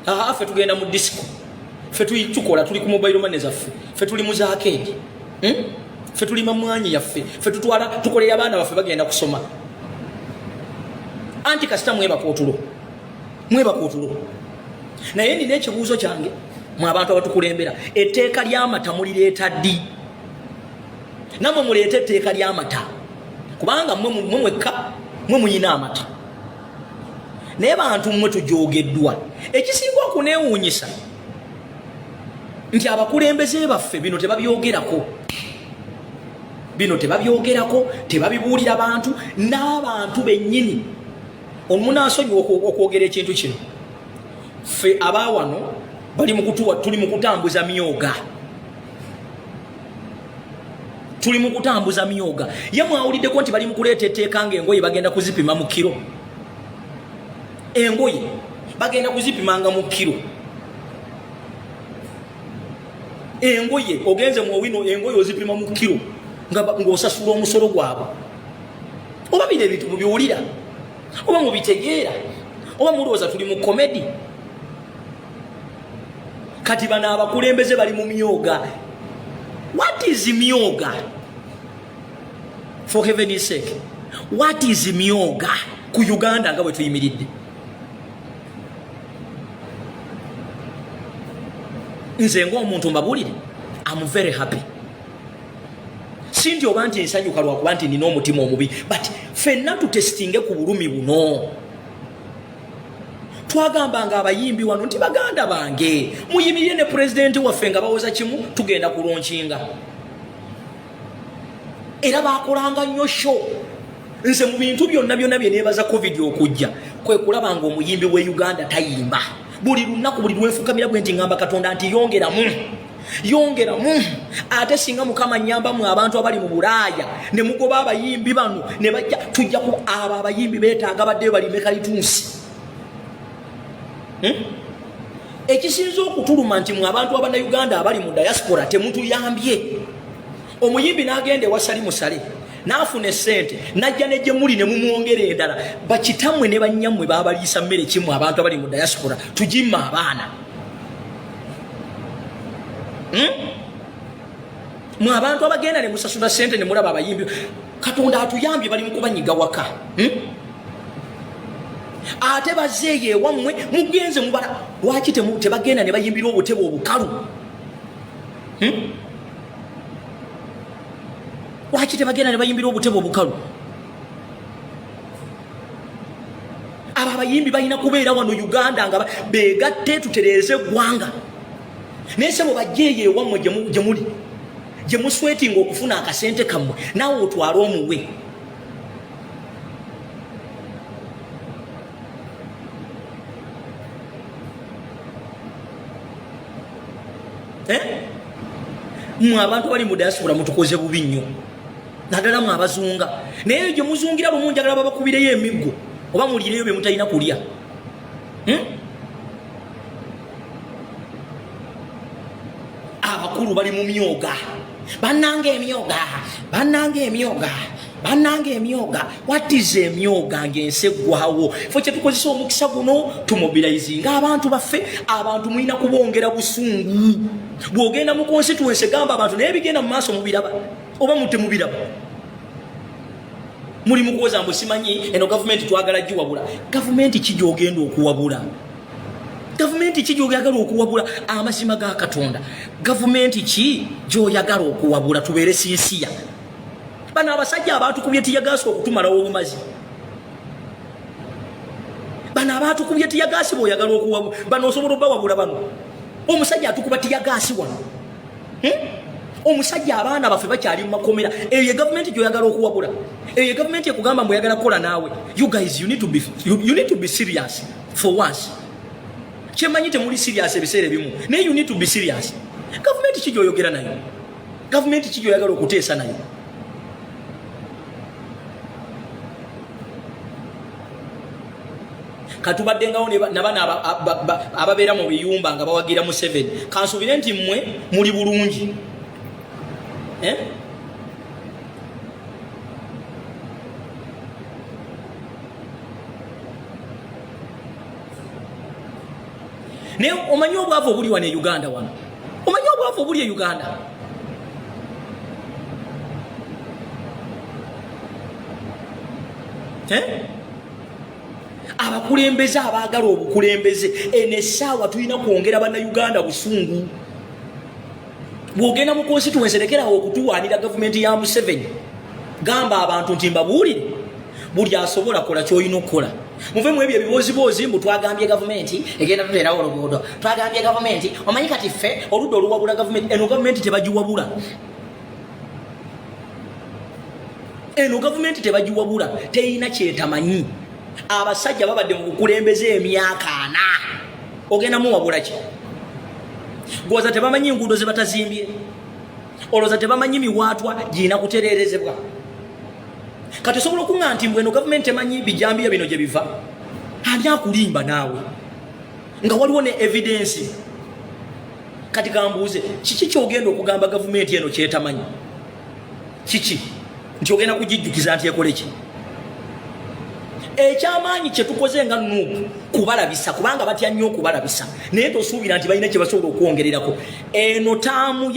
ffe tugenda mu disco, ffe tukola tuli ku mobile money zaffe, ffe tuli mu zaakedi, ffe tuli mamwanyi yaffe, ffe tukolera abaana baffe bagenda kusoma. Anti kasita mwebaka otulo. Naye nina ekibuuzo kyange mwe abantu abatukulembera, etteeka ly'amata mulireeta ddi? Namwe muleete etteeka ly'amata, kubanga mwe mwekka mwe muyina amata. Naye bantu mmwe tujoogeddwa. Ekisinga okuneewuunyisa nti abakulembeze baffe bino tebabyogerako, tebabibuulira bantu, n'abantu bennyini. Omunaasonyiwa okwogera ekintu kino, ffe abaawano tuli mu kutambuza myoga. Tuli mu kutambuza myoga. Ye mwawuliddeko nti bali mu kuleeta etteeka ng'engoye bagenda kuzipima mu kiro. Engoye bagenda kuzipimanga mu kiro. Engoye ogenze mu Owino, engoye ozipima mu kiro ng'osasula omusolo gwabwe. Oba bino ebintu mubiwulira, oba mubitegeera, oba mulowooza tuli mu komedi? Kati bano abakulembeze bali mu myoga. What is myoga? For heaven's sake, what is myoga ku Uganda nga bwe tuyimiridde? Nze ng'omuntu mbabuulire, I'm very happy. Si nti oba nti nsanyuka lwakuba nti nina omutima omubi, but ffenna tutestinge ku bulumi buno. Twagambanga abayimbi wano nti baganda bange muyimirire ne pulezidenti waffe nga bawoza kimu tugenda kulonkinga. era bakolanga nnyo show. Nze mu bintu byonna bye neebaza covid okujja kwe kulaba nga omuyimbi we Uganda tayimba. Buli lunaku buli lwenfukamira bwe nti ngamba Katonda nti yongeramu ate singa Mukama nyamba mu abantu abali mu Bulaaya ne mugoba abayimbi bano ne bajja tujja ku aba abayimbi beetaaga badde balime kalitunsi. Ekisinza okutuluma nti mu abantu abana Uganda abali mu diaspora temutuyambye. Omuyimbi n'agenda ewa Sali Musale n'afuna essente najja ne gye muli ne mumwongera endala bakitamwe ne bannyammwe baabaliisa mmere kimu abantu abali mu diaspora tugimma abaana. Mu abantu abagenda ne musasula ssente ne mulaba abayimbi Katonda atuyambye bali mu kubanyiga waka. Ate bazeeye ewammwe mugenze mubala lwaki tebagenda ne bayimbira obutebe obukalu. Lwaki tebagenda ne bayimbira obutebe obukalu? Abo abayimbi balina kubeera wano Uganda nga beegatte tutereeze eggwanga. Naye sebo bajjeeyo ewammwe gye muli gye muswetinga okufuna akasente kammwe naawe otwale omuwe. Mwe abantu bali mu diaspora mutukoze bubi nnyo naddala mu abazunga. Naye gye muzungira lumu njagala babakubireyo emiggo oba mulireyo bye mutalina kulya. Abakulu bali mu myoga bannange emyoga. What is emyoga ng'ensi eggwawo? Ffe kye tukozesa omukisa guno tumobilizinga abantu baffe. Abantu mulina kubongera busungu. Bw'ogenda mu constituency gamba abantu naye bigenda mu maaso mubiraba oba mutemubiraba. Muli mu kuwoza mbu simanyi eno gavumenti twagala giwabula. Gavumenti ki gy'ogenda okuwabula? Gavumenti ki gy'oyagala okuwabula? Amazima ga Katonda, gavumenti ki gy'oyagala okuwabula? Tubeere sinsiya. Bano abasajja abaatukubye tiyagaasi okutumalawo obumazi. Bano abaatukubye tiyagaasi bw'oyagala okuwabula. Bano osobola obbawabula bano. Omusajja atukuba tiyagaasi wano. Omusajja abaana baffe bakyali mu makomera. Eyo gavumenti gy'oyagala okuwabula. Eyo gavumenti ekugamba mbu oyagala kukola naawe. You guys, you need to be serious for once. Kyemanyi temuli serious ebiseera ebimu. Naye you need to be serious. Gavumenti ki gy'oyogera nayo? Gavumenti ki gy'oyagala okuteesa nayo? Katubaddengawo nabana ababeera mu biyumba nga bawagira mu 7 kansuubire nti mmwe muli bulungi. Naye omanyi obwavu obuli wano e Uganda wano? Omanyi obwavu obuli e Uganda? Abakulembeze abaagala obukulembeze eno essaawa tulina kwongera bannayuganda busungu. Bw'ogenda mu constituency lekerawo okutuwaanira gavumenti ya Museveni. Gamba abantu nti mbabuulire buli asobola kola ky'olina okukola. Muvemu ebyo ebiboozibozi mbu twagambye gavumenti egenda tuteerawo oluguudo. Twagambye gavumenti omanyi kati ffe oludda oluwabula gavumenti. Eno gavumenti tebagiwabula. Eno gavumenti tebagiwabula. Teyina kyetamanyi. Abasajja babadde mu bukulembeze emyaka 4. Ogenda muwabula ki? Gwoza tebamanyi nguudo ze batazimbye. Olowooza tebamanyi miwaatwa girina kutereerezebwa. Kati osobola okuŋŋa nti mbweno gavumenti emanyi bijambiya bino gye biva. Ani akulimba naawe nga waliwo ne evidence? Kati kambuuze kiki kyogenda okugamba gavumenti eno kyetamanyi? Kiki nti ogenda kugijjukiza nti ekole ki? Ekyamaanyi kye tukoze nga Nuupu kubalabisa kubanga batya nnyo okubalabisa naye tosuubira nti balina kye basobola okwongererako. Eno taamu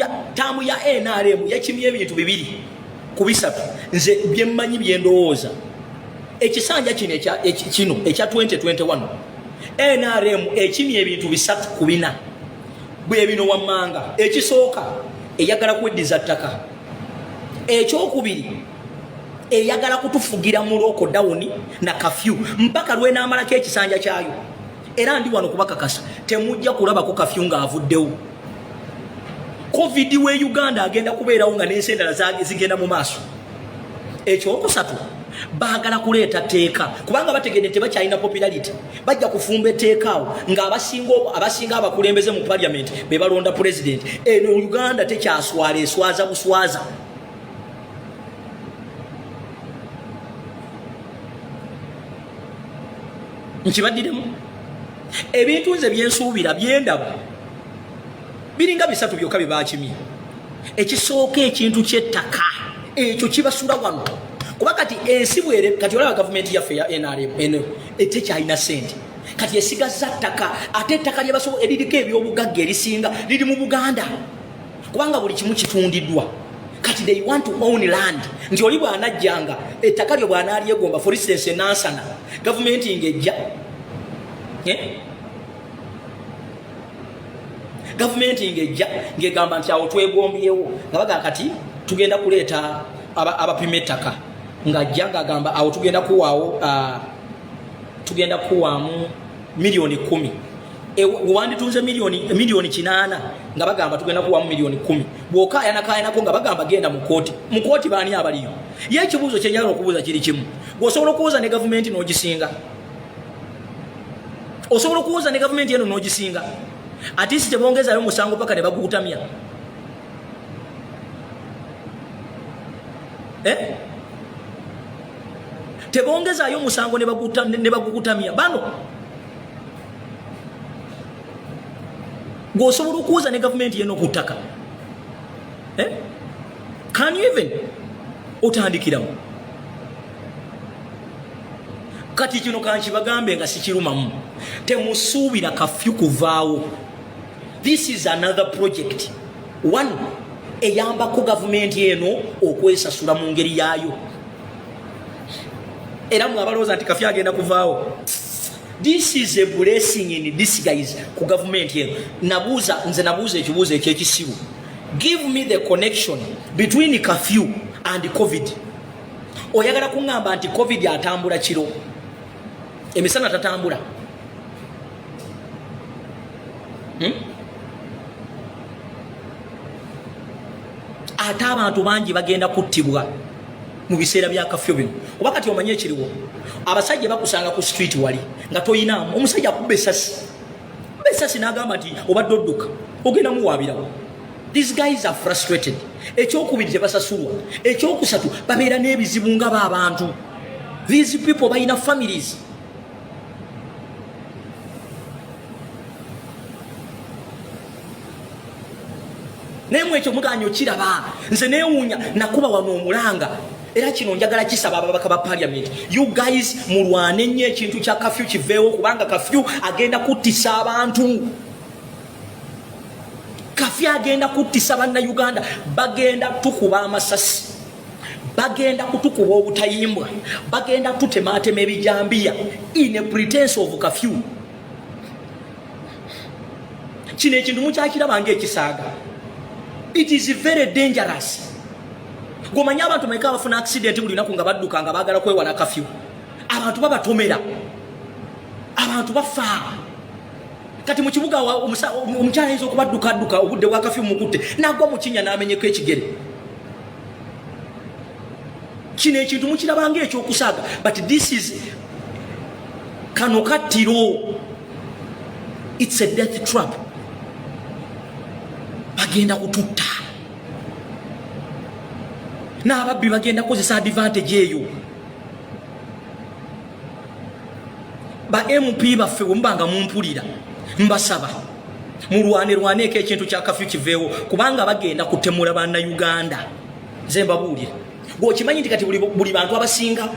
ya NRM yakimye ebintu 2 ku 3 nze bye mmanyi bye ndowooza. Ekisanja kino ekya 2021 NRM ekimye ebintu 3 ku 4 bwe bino wammanga. Ekisooka eyagala kweddiza ttaka. Ekyokubiri eyagala kutufugira mu lockdown na kafyu mpaka lwenaamalako ekisanja kyayo. Era ndi wano kubakakasa temujja kulabako kafyu ng'avuddewo. Covid we Uganda agenda kubeerawo nga n'ensi endala zigenda mu maaso. ekyokusatu baagala kuleeta teeka kubanga bategedde tebakyalina popularity bajja kufumba etteekaawo ng'abasinga abakulembeze mu parliament be balonda president eno Uganda tekyaswala eswaza buswaza nkibaddiremu ebintu nze byensuubira byendaba biringa bisatu byokka byebaakimye ekisooka ekintu ky'ettaka ekyo kibasula wano kuba kati ensi bwere kati olaba gavumenti yaffe ya NRM eno tekyalina sente kati esigaza ttaka ate ettaka eririko ebyobugagga erisinga liri mu Buganda kubanga buli kimu kitundiddwa kati they want to own land nti oli bwanajjanga ettaka lyo bwanalyegomba for instance Nansana gavumenti ngejja gavumenti ngejja ngegamba nti awo twegombyewo nga baga kati tugenda kuleeta abapima ettaka ngajja ngagamba awo tugenda kuwaamu milioni 10 wanditunze milioni 8 nga bagamba tugenda kuwaamu milioni 10 bw'okaayanako nga bagamba genda mu kooti baani abaliyo ye ekibuuzo kyenjagala okubuuza kiri kimu bw'osobola okubuuza ne gavumenti n'ogisinga osobola okubuuza ne gavumenti eno n'ogisinga ati si tebongezayo musango paka ne bagukutamya tebongezayo musango ne bagukutamya bano ng'osobola okubuuza ne gavumenti eno ku ttaka can you even otandikiramu kati kino kankibagambe nga sikirumamu temusuubira kafyu kuvaawo. This is another project one eyambako gavumenti eno okwesasula mu ngeri yaayo era mwabalooza nti kafyu agenda kuvaawo. This is a blessing in disguise ku gavumenti eno. Nze nabuuza ekibuuzo ekyekisibu, give me the connection between kafyu and COVID. Oyagala kuŋŋamba nti COVID atambula kiro emisana tatambula? Ate abantu bangi bagenda kuttibwa mu biseera bya kafyu bino. Oba kati omanye ekiriwo, abasajja bakusanga ku street wali nga toyinaamu, omusajja akubba essasi n'agamba nti obadde odduka ogenda muwaabirawo. These guys are frustrated. Ekyokubiri tebasasulwa, ekyokusatu babeera n'ebizibu nga b'abantu. These people balina families. Nemwe ekyo muganyo kiraba, nze neewuunya nakuba wano omulanga era kino njagala kisaba ababaka ba parliament. You guys mulwane nnyo ekintu kya kafyu kiveewo, kubanga kafyu agenda kuttisa abantu. Kafyu agenda kuttisa bannayuganda, bagenda tukuba amasasi, bagenda kutukuba obutayimbwa, bagenda tutemaatema ebijambiya in a pretense of kafyu. Kino ekintu mukyakirabanga ekisaaga. It is very dangerous. Gomanya abantu meka bafuna accident buli naku nga badduka nga baagala kwewala kafyu. Abantu babatomera, abantu bafa. Kati mu kibuga omukyala ayinza okubadduka obudde bwa kafyu mukutte nagwa mu kinnya n'amenyeko ekigere. Kino ekintu mukirabanga ekyokusaaga, but this is kano kattiro. It's a death trap. Bagenda kututta, n'ababbi bagenda kozesa advantage eyo. Ba MP baffe bwemubanga mumpulira, mbasaba mulwaneeko ekintu kya kafyu kiveewo, kubanga bagenda kutemula bannayuganda. Nze mbabuulire, gwokimanyi nti kati buli bantu abasinga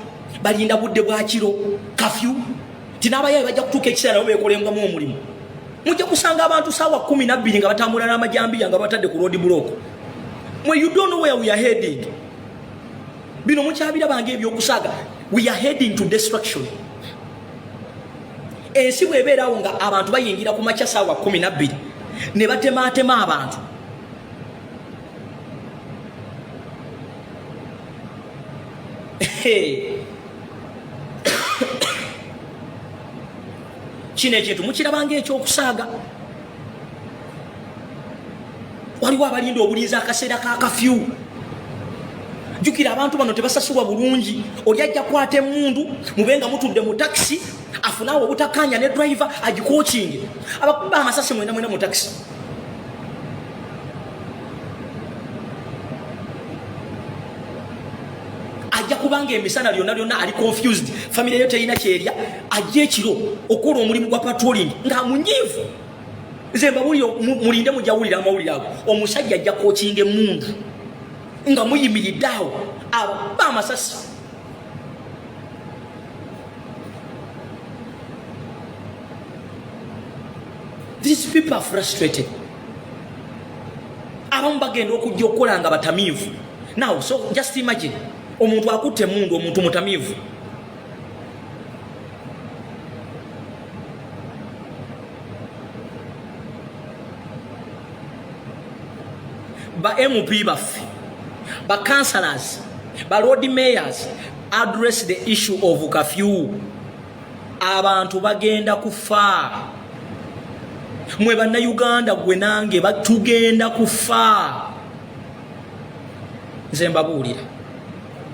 balinda budde bwa kiro kafyu, ti n'abayaye bajja kutuuka ekiseera nabo beekolengamu omulimu. Mujja kusanga abantu saawa 12 nga batambula n'amajambiya nga batadde ku road block. You don't know where we are heading. Bino mukyabirabanga ebyokusaaga. We are heading to destruction. Ensi bw'ebeerawo nga abantu bayingira ku makya saawa 12 ne batemaatema abantu. Kino ekintu mukirabanga ekyokusaaga. Waliwo abalinda obulinzi akaseera ka kafyu. jukira abantu bano tebasasulwa bulungi oli ajja kwata emundu mubenga mutudde mu taxi afunawo obutakanya ne driver agikoachinge abakuba amasasi mwena mu taxi ajja kubanga emisana lyonna ali confused family yote ina kyerya ajje ekiro okola omulimu gwa patrolling nga munyivu zemba mulinde mujawulira amawulira ago omusajja ajja koachinge emundu nga muyimiriddeawo aba amasasi these people are frustrated abamu bagenda okujja okukola nga batamiivu now so just imagine omuntu akutte emundu omuntu mutamiivu ba MP baffe ba councillors ba road mayors address the issue of curfew abantu bagenda kufa mwe banna Uganda gwe nange batugenda kufa nze mbabuulira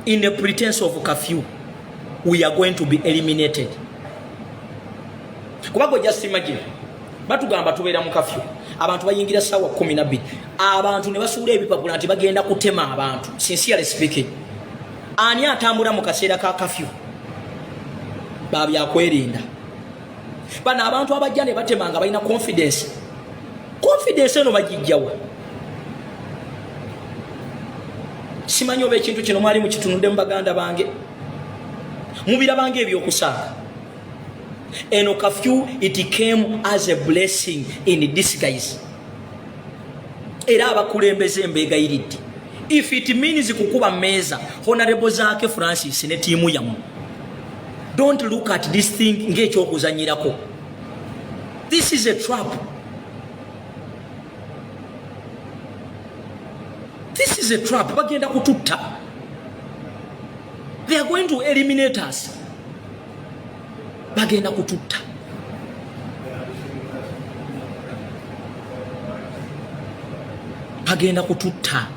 in the pretense of curfew we are going to be eliminated kubago just imagine batugamba tubeera mu curfew abantu bayingira sawa 12 abantu ne basuula ebipapula nti bagenda kutema abantu sincerely speaking ani atambula mu kaseera ka curfew babyakwerinda bana abantu abajja ne batemanga balina confidence eno bagijjawa simanyi oba ekintu kino mwali mukitunudde mu baganda bange mubira bange ebyokusaaga eno curfew it came as a blessing in disguise era abakulembeze embeegayiridde if it means kukuba meza honorable Zaake Francis ne tiimu yamu don't look at this thing ng'ekyokuzanyirako this is a trap this is a trap bagenda kututta they are going to eliminate us bagenda kututta bagenda kututta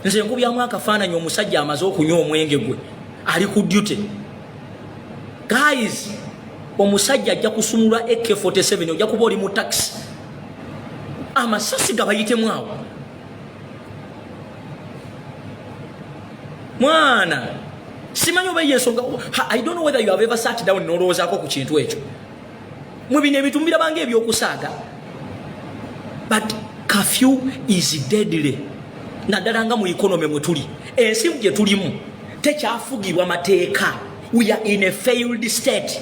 nze nkubyamu akafaananyi omusajja amaze okunywa omwenge gwe ali ku duty guys omusajja ajja kusumulwa AK47 ojja kuba oli mu taxi amasasi gabayitemu awo mwana simanyi oba yensonga I don't know whether you have ever sat down nolowozaako ku kintu ekyo mwe bino ebitumbira bange ebyokusaaga but curfew is deadly naddala nga mu economy mwe tuli ensi gye tulimu tekyafugibwa mateeka we are in a failed state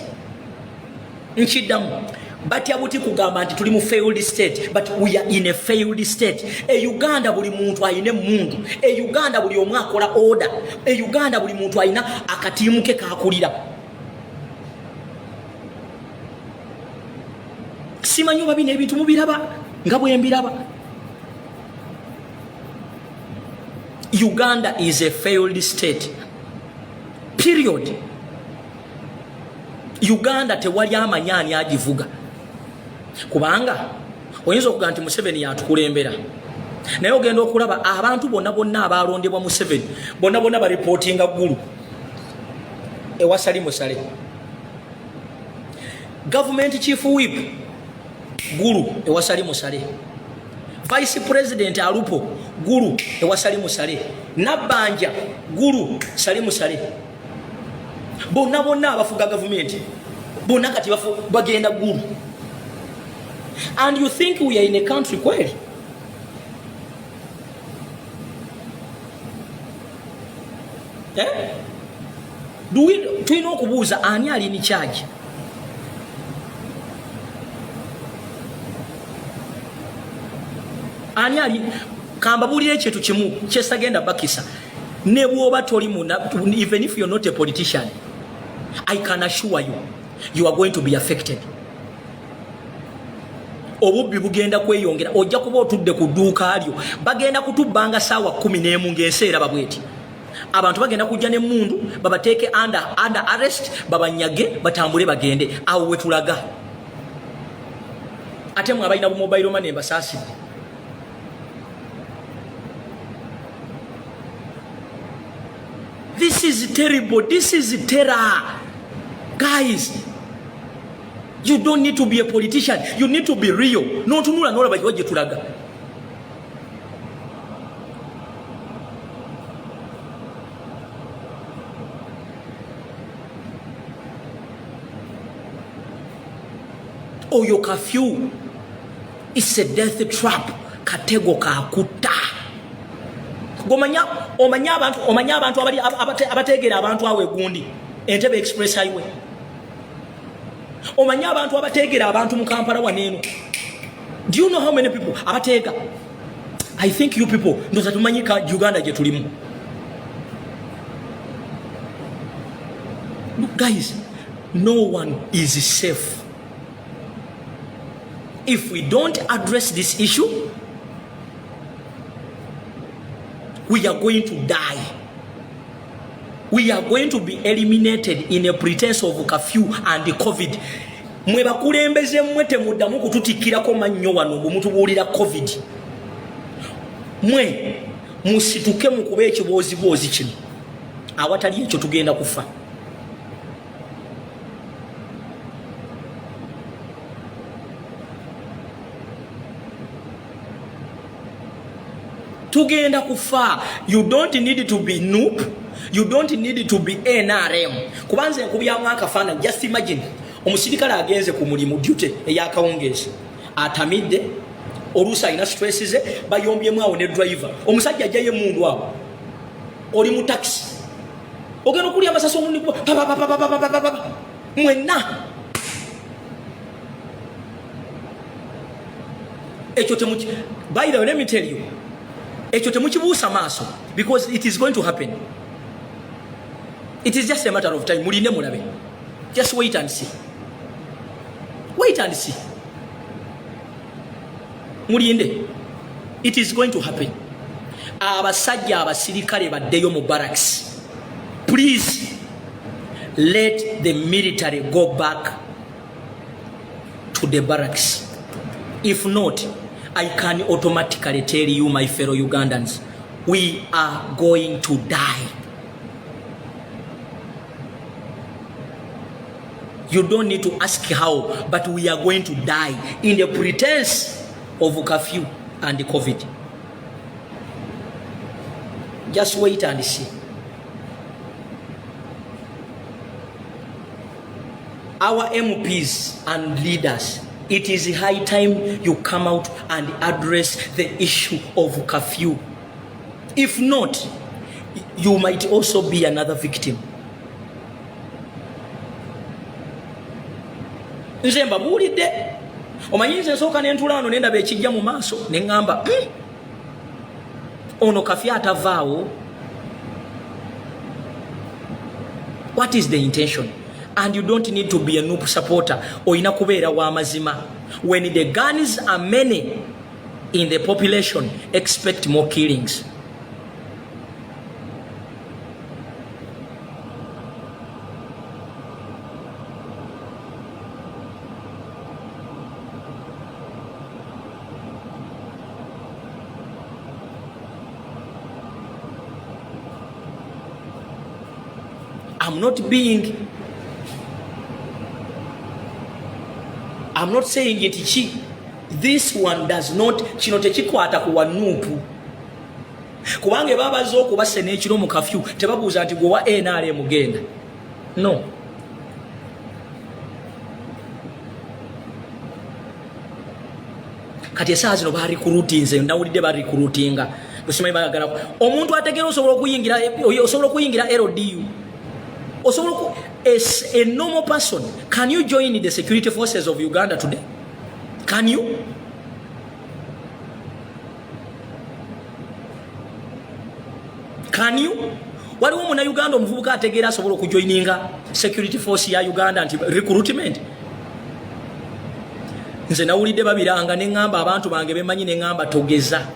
nkiddamu batya buti kugamba nti tuli mu failed state but we are in a failed state Uganda buli muntu ayine mundu Uganda buli omu akola order Uganda buli muntu ayina akatiimu ke kakulira simanyi oba bino ebintu mubiraba nga bwe mbiraba Uganda is a failed state period Uganda tewali amanyani agivuga kubanga oyinza okuga nti Museveni yatukulembera naye ogenda okulaba abantu bonna abalondebwa Museveni bonna bareportinga ggulu ewasali musale government chief whip ggulu ewasali musale vice president alupo ggulu ewasali musale Nabbanja ggulu sali musale bonna abafuga government bonna kati bagenda ggulu and you think we are in a country kweli tulina okubuuza ani ali ni charge ani ali kambabulira ekintu kimu kyesagenda bakisa ne bwoba toli even if you're not a politician I can assure you are going to be affected obubbi bugenda kweyongera ojja kuba otudde ku dduuka lyo bagenda kutubbanga saawa 11 ng'enseera babweti abantu bagenda kujja n'emmundu babateeke under arrest babanyage batambule bagende awo wetulaga ate mwe abalina bu mobile money mbasaasidde is terrible. This is terror. Guys, you don't need to be a politician. You need to be real. No tunula nola bajiwaje tulaga. Oyo curfew is a death trap. Katego kakuta. Omanya abantu abali abategera abantu awe gundi Entebbe Express Highway. Omanya abantu abategera abantu mu Kampala waneno. Do you know how many people abatega? I think you people ndoza tumanyika Uganda je tulimu. Look guys, no one is safe. If we don't address this issue, we are going to die. We are going to be eliminated in a pretense of curfew and the COVID. Mwe bakulembeze mwete muddamu kututikirako mannyo wano bumutubuulira COVID. Mwe musituke mukube ekiboozi kino. Awatali ekyo tugenda kufa. Tugenda kufa. You don't need to be noob. You don't need to be NRM. Kubanze nkubya mwaka fana, just imagine. Omusirikale agenze ku mulimu duty eyakawongezi. Atamidde olusa ina stresses bayombyemu awo ne driver. Omusajja ajjaye mundu awo. Oli mu taxi. Ogenda kulya amasasi omundi mwenna. Ekyo temuki. By the way, let me tell you. Ekyo temukibuusa maaso because it is going to happen. It is just a matter of time. Mulinde mulabe. Just wait and see. Wait and see. Mulinde. It is going to happen. Abasajja abasirikale baddeyo mu barracks. Please let the military go back to the barracks. If not, I can automatically tell you, my fellow Ugandans, we are going to die. You don't need to ask how, but we are going to die in the pretense of curfew and COVID. Just wait and see. Our MPs and leaders, it is high time you come out and address the issue of curfew. If not, you might also be another victim. Nze mbabuulidde. Omanyi nze nsooka n'entulaano nendaba ekijja mu maaso ne ŋŋamba ono kafya atavaawo. What is the intention? And you don't need to be a noob supporter. Oyina kubeera wa mazima. When the guns are many in the population, expect more killings. I'm not saying it. This one does not. Kino tekikwata ku wanuupu. Kubange babazo okubase n'ekiro mu kafyu tebabuuza nti gwe wa NRM genda. No. Kati esaazi no bari recruitinze ndawulidde bari recruitinga. Busimanyi bagala omuntu ategera osobola okuyingira LDU. As a normal person, can you join the security forces of Uganda today? Can you? Can you? Waliwo muna Uganda omuvubuka ategeera asobola okujoininga security force ya Uganda anti recruitment. Nze nawulidde babiranga ne ngamba abantu bange bemanyi ne ngamba togeza.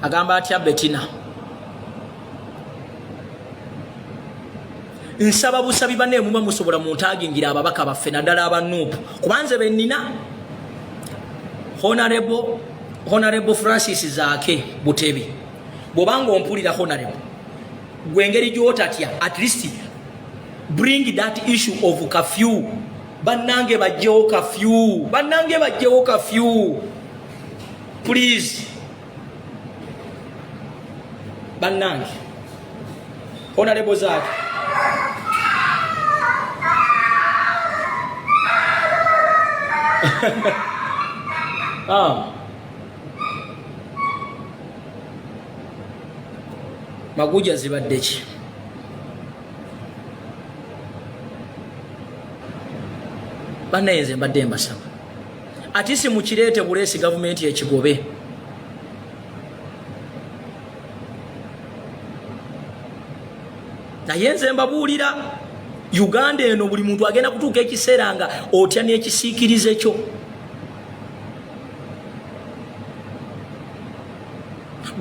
Agamba atya Bettina. nsaba busabi bane muba musobola muntagingira ababaka baffe naddala abanuupu kubanze bennina Honorable Francis Zaake Butebi bwobanga ompulira Honorable gwengeri gyotatya at least bring that issue of curfew bannange bajjewo curfew please bannange Honorable Zaake Maguja zibadde ki banayenze mbadde mbasaba ati si mukireete buleesi gavumenti ekigobe naye nze mbabuulira Uganda eno buli muntu agenda kutuuka ekiseera nga otya n'ekisiikirize kyo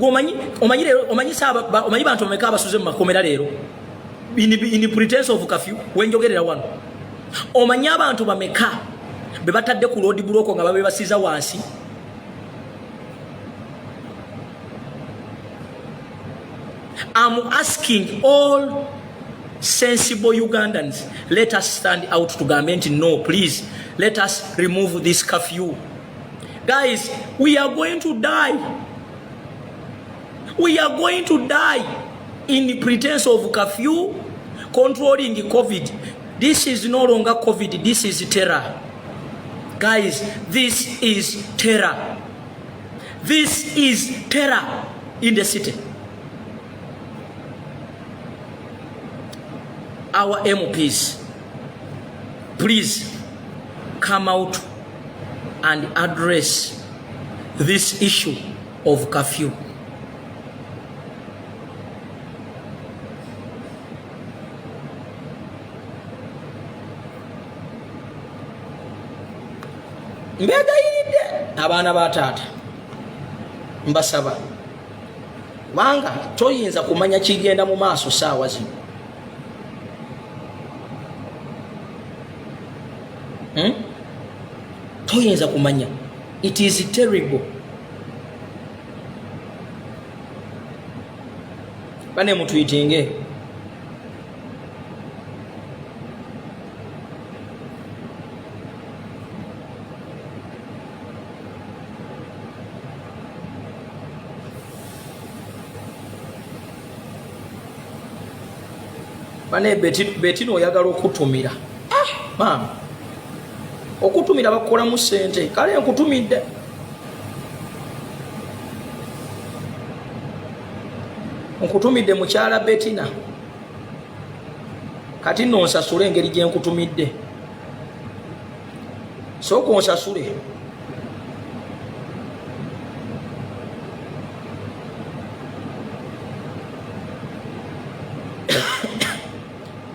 omanyi bantu bameka abasuze mu makomera leero in pretense of curfew wenjogerera wano omanyi abantu bameka be batadde ku road block nga babe basiza wansi I'm asking all sensible Ugandans, let us stand out to government. No, please, let us remove this curfew. Guys, we are going to die. We are going to die in the pretense of curfew, controlling COVID. This is no longer COVID, this is terror. Guys, this is terror. This is terror in the city. Our MPs, please come out and address this issue of curfew. Mbegayiridde abaana ba taata mbasaba banga toyinza kumanya kigenda mu maaso saawa zino. Toyinza kumanya. It is terrible. Bane mutuyinge bane betino oyagala okutumira mama okutumira bakola mu sente kale nkutumidde nkutumidde mukyala Betina kati nno nsasule engeri gye nkutumidde sooka onsasule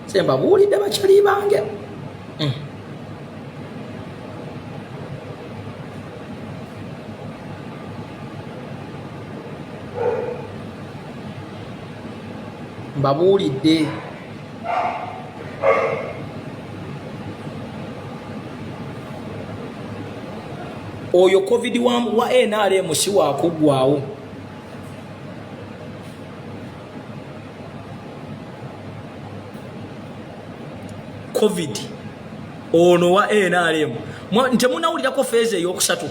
semba buulidde bakyali bange mbabuulidde oyo COVID wa NRM si wakuggwaawo. COVID ono wa NRM temunawulirako feezi eyokusatu.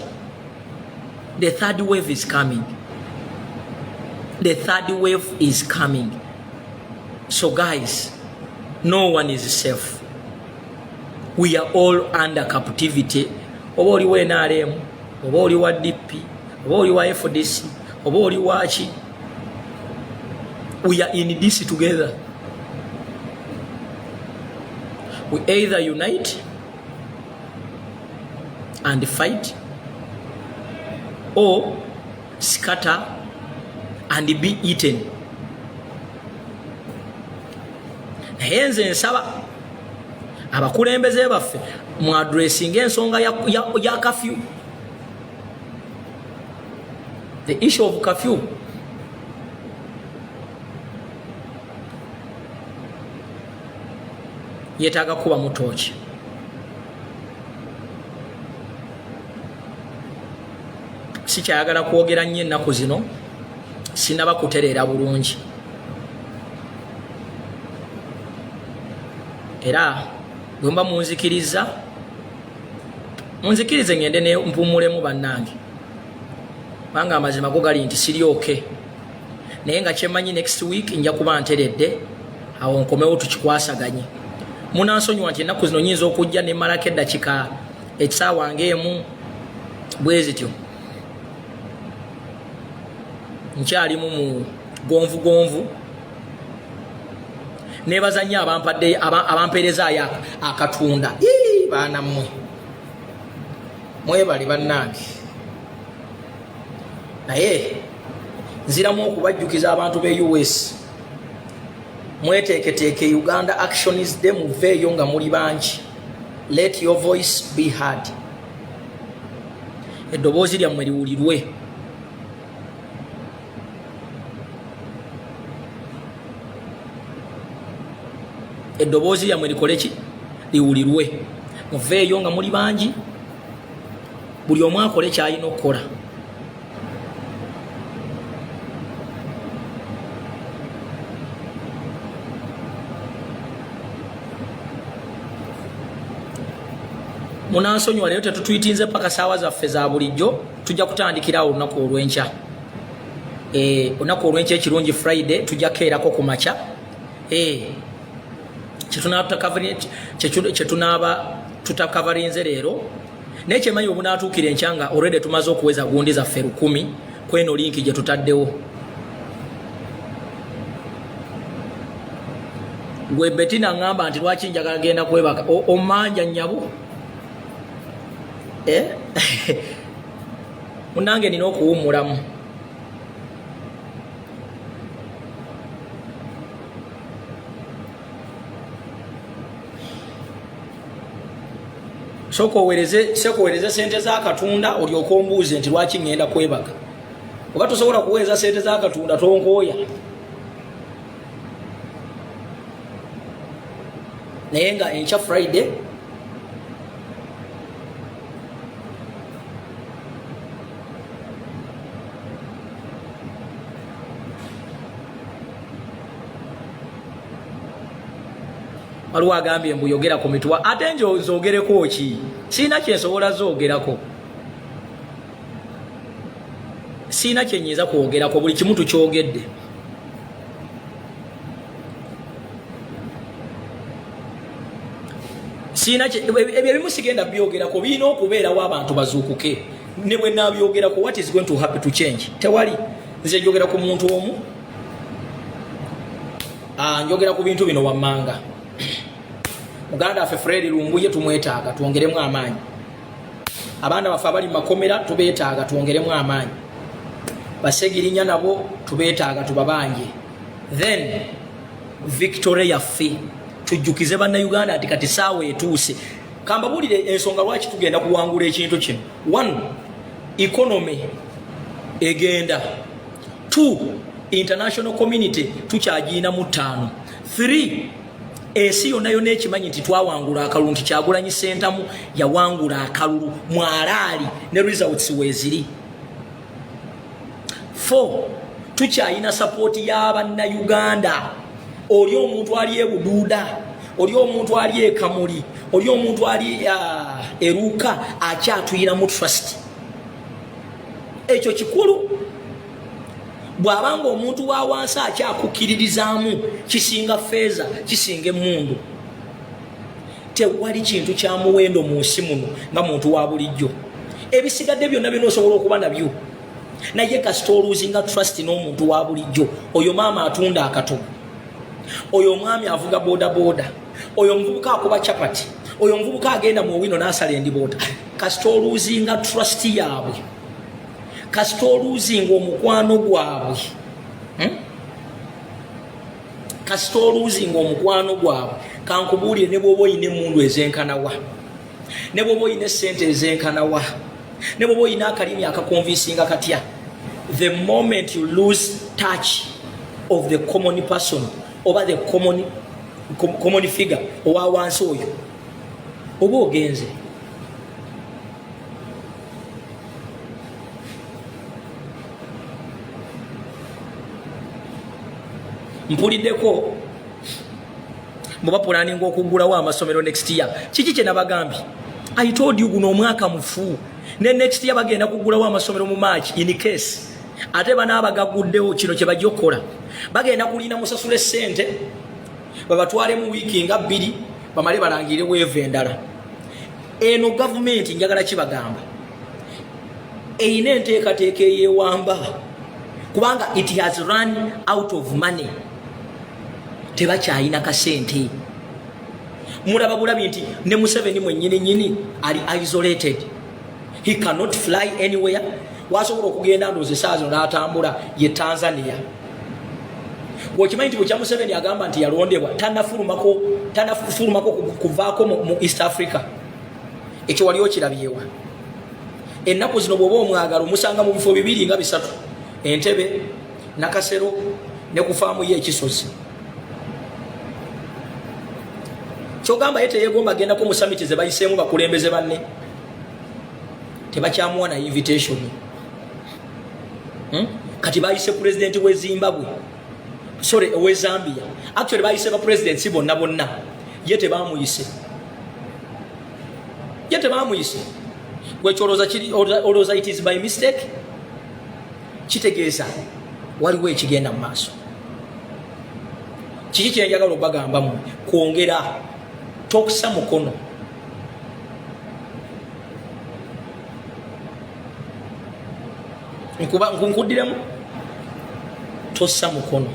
The third wave is coming. The third wave is coming. So guys, no one is safe. We are all under captivity. Oba oli wa NRM, oba oli wa DP, oba oli wa FDC, oba oli wa ki. We are in this together. We either unite and fight or scatter and be eaten. Henze nsaba abakulembeze baffe mu addressing ensonga ya curfew. The issue of curfew. yetaaga kuba mutooki. Sikyayagala kwogera nnyo ennaku zino, sinaba kutereera bulungi. Era bwemba munzikiriza, munzikirize ngende ne mpumulemu bannange. Banga amazima go gali nti siryoke. Naye nga kyemanyi next week nja kuba nteredde, awo nkomewo tukikwasaganye. Munansonyiwa nti ennaku zino nyinza okujja ne malako eddakiika ekisaawa ng'emu bwe zityo. Nkyalimu mu gonvugonvu. Nebaza nnyo abampeerezaayo akatunda. Baana mmwe mwebali bannange. Naye nziramu okubajjukiza abantu be US, mweteeketeeke Uganda Actionist Day, muveeyo nga muli bangi. Let your voice be heard. Eddoboozi lyammwe liwulirwe. Eddoboozi lyammwe likole ki? Liwulirwe. Muveeyo nga muli bangi, buli omu akole ky'alina okukola. Munansonyiwa leero tetutwitinze paka saawa zaffe za bulijjo, tujja kutandikirawo olunaku olw'enkya. Olunaku olw'enkya ekirungi Friday tujja keerako ku makya. Kyetunaaba tutakavarinze leero, naye kyemanyi bwe bunaatuukira enkya nga already tumaze okuweza gundi zaffe 1000 kweno linki gye tutaddewo. Gwe Bettina ngamba nti lwaki njagala genda kwebaka omanja nnyabo. Munange nina okuwummulamu. Sekuweereze sente z'akatunda olyoka ombuuze nti lwaki ngenda kwebaka. Oba tosobola kuweereza sente z'akatunda tonkooya. Naye nga enkya Friday waliwo agambye mbu yogera ku mituwa, ate nje nzogereko ki? Siina kyensobola zoogerako, siina kyenyiza kwogerako, buli kimu tukyogedde. Ebyo ebimu sigenda byogerako, birina okubeerawo abantu bazuukuke. Ne bwe nabyogerako, what is going to happen to change? Tewali. Nze njogera ku muntu omu, njogera ku bintu bino wammanga. Muganda waffe Fred Lumbuye tumwetaaga twongeremu amaanyi. Abaana baffe abali mu makomera tubeetaaga twongeremu amaanyi. Basegirinya nabo tubeetaaga tubabanje. Then victory yaffe tujjukize bannayuganda nti kati saawa etuuse. Kambabulire ensonga lwaki tugenda kuwangula ekintu kino. 1. Economy egenda. 2. International community tukyagiina mu 5. 3. Ensi yonna yonna ekimanyi nti twawangula akalulu, nti Kyagulanyi Ssentamu yawangula akalulu mwalaali ne results weeziri. 4. Tukyayina sapoti y'abannayuganda. Oli omuntu ali e Buduuda, oli omuntu ali e Kamuli, oli omuntu ali eruuka akyatuyina mu trust. Ekyo kikulu. Bw'abanga omuntu wa wansi akyakukkiririzaamu kisinga feeza, kisinga emmundu, tewali kintu kya muwendo mu nsi muno nga muntu wa bulijjo. Ebisigadde byonna binoosobola okuba nabyo, naye kasita oluuzinga trust n'omuntu wa bulijjo, oyo maama atunda akatogo, oyo omwami avuga bodaboda, oyo omuvubuka akuba chapati, oyo omuvubuka agenda mu Owino n'asala endiboota, kasita oluuzinga trust yaabwe, kasita oluuzinga omukwano gwabwe, kasita oluuzinga omukwano gwabwe, kankubuulire ne bw'oba oyina emmundu ez'enkanawa, ne bw'oba oyina essente ez'enkanawa, ne bw'oba oyina akalimi akakonvinsinga katya, the moment you lose touch of the common person oba the common common figure owa wansi oyo oba ogenze mpuliddeko mbuba planning okugulawo amasomero next year kiki kye nabagambye I told you guno omwaka mufu ne next year bagenda kugulawo amasomero mu March in case ate banabagaguddewo kino kye bajja okukola bagenda kulina musasule ssente babatwale mu wiiki nga 2 bamale balangire weeve endala eno government njagala kibagamba eyina enteekateeka eyewamba kubanga it has run out of money tebakyayina kasente mulaba bulabi nti ne Museveni mwennyini ali isolated he cannot fly anywhere wasobola okugenda ndoze saazo n'atambula ye Tanzania wakimanyi nti bwe Museveni agamba nti yalondebwa tanafulumako kuvaako mu East Africa ekyo wali okirabyewa ennaku zino bw'oba omwagalo musanga mu bifo 2 nga 3 Entebbe Nakasero ne kufaamu ye Ekisozi kyogamba yete yegomba agenda ko mu summit ze bayiseemu bakulembeze banne tebakyamuwa na invitation kati bayise president we Zimbabwe sorry we Zambia actually bayise ba president bonna yete bamuyise wekyoloza kiri oloza it is by mistake kitegeeza waliwo ekigenda mu maaso kiki kyenjagala obagambamu kwongera tokusa mukono nkunkudiremu tossa mukono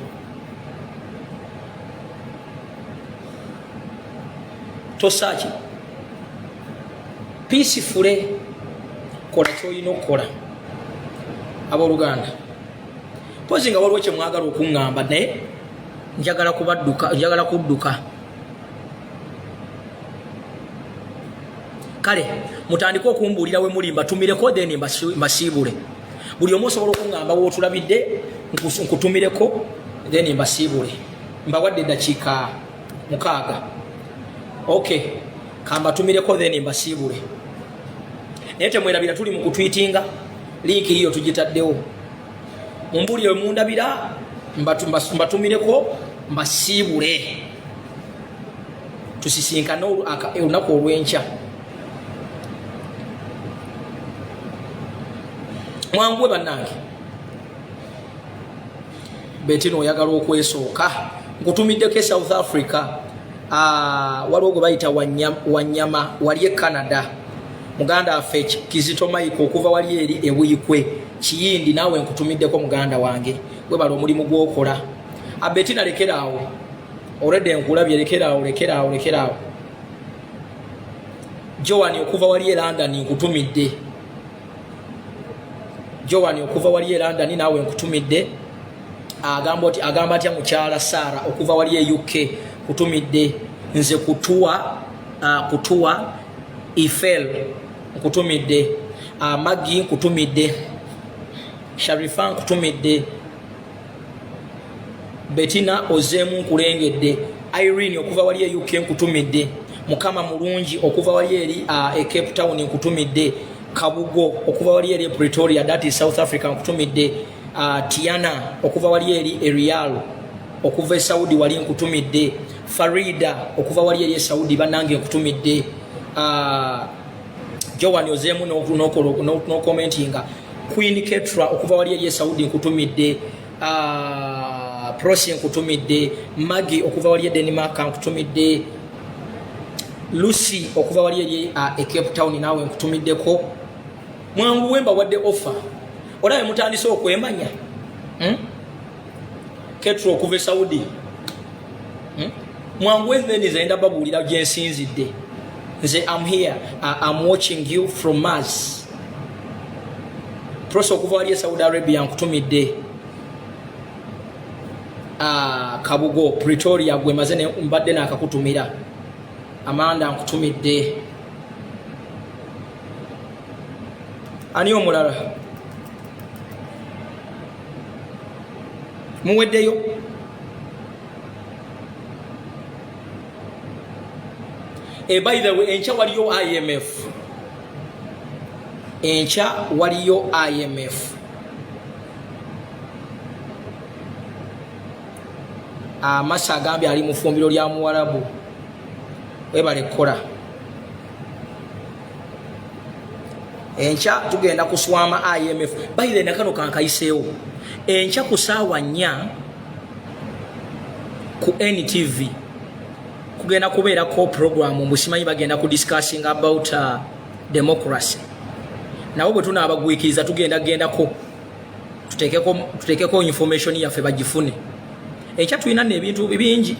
tosaki peacefully kola kyoyina okukola abooluganda pozi nga waliwo kyemwagala okuŋŋamba naye njagala kudduka kale mutandike okumbuulira we muli mbatumireko then mbasiibule buli omu osobola okuŋŋamba wootulabidde nkutumireko then mbasiibule mbawadde eddakiika 6 okay kambatumireko then mbasiibule naye temwerabira tuli mu kutwitinga linki hiyo tugitaddewo mumbulire mundabira mbatumireko mbasiibule tusisinkane olunaku olw'enkya mwangwe bannange Betino oyagala okwesooka nkutumiddeko South Africa waliwo gwe bayita Wanyama wali e Canada muganda waffe Kizito Mike okuva wali eri ewuyikwe Kiyindi naawe nkutumiddeko muganda wange gwe bali omulimu gwokola Betina lekeraawo already enkulabye lekeraawo Joan okuva wali e London nkutumidde Joan okuva wali e London naawe nkutumidde agamba atya mukyala Sara okuva wali e UK kutumidde nze kutua Ifel nkutumidde Maggie nkutumidde Sharifa nkutumidde Betina ozemu nkulengedde Irene okuva wali e UK nkutumidde Mukama mulungi okuva wali eri e Cape Town nkutumidde Kabugo okuva wali eri Pretoria that is South Africa nkutumidde Tiana okuva wali eri Real okuva Saudi wali nkutumidde Farida okuva wali eri Saudi banange nkutumidde Joan ozemu no commentinga Queen Ketra okuva wali eri Saudi nkutumidde Prosi nkutumidde Maggie okuva wali Denmark nkutumidde Lucy okuva wali eri Cape Town nawe nkutumiddeko mwangu wemba wadde offer olabe mutandise okwemanya Ketra okuva Saudi mwangu wembe nzenda babuulira gyensinzidde nze I'm here I'm watching you from Mars Prosi okuva wali Saudi Arabia nkutumidde Kabugo Pretoria gwe maze mbadde nakakutumira Amanda nkutumidde ani omulala muweddeyo by the way encha waliyo IMF amasa agambye ali mu fumbiro lya Muwarabu webale kola encha tugenda kuswama IMF by the way nakano kankayiseewo encha ku saawa 4 ku NTV kugenda kubeera ko program musimanyi bagenda ku discussing about democracy nawo bwe tunaabagwikiriza tugenda ko tutekeko information yaffe bagifune ekya tulina n'ebintu bingi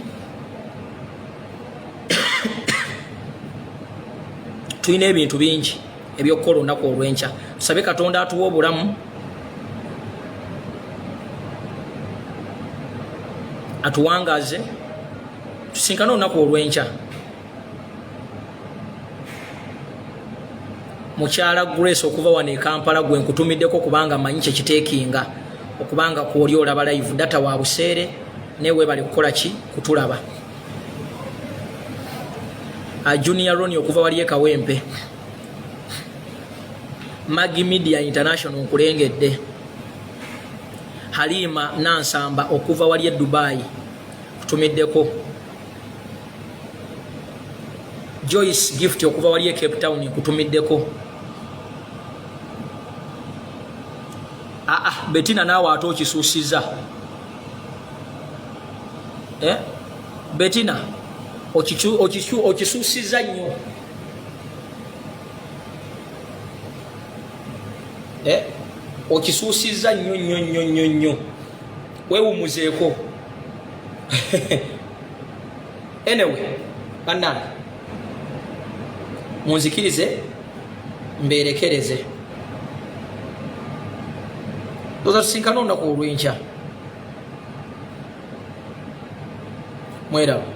tulina ebintu bingi ebyokukola olunaku olw'enkya tusabe Katonda atuwa obulamu atuwangaze tusinkane olunaku olw'enkya mukyala Grace okuva wano e Kampala gwe nkutumiddeko kubanga manyi kye kiteekinga okubanga kwoli olaba live data wa buseere newe bali kukola ki kutulaba Junior Ronnie okuva wali e Kawempe Magi Media International nkulengedde Halima Nansamba okuva wali e Dubai kutumiddeko Joyce Gift okuva wali e Cape Town kutumiddeko Bettina nawe ato kisuusiza Bettina okisuusiza nnyo okisuusiza nnyo weewumuzeeko anyway bannange munzikirize mbeerekereze toza tusinkana olunaku olw'enkya mwerawo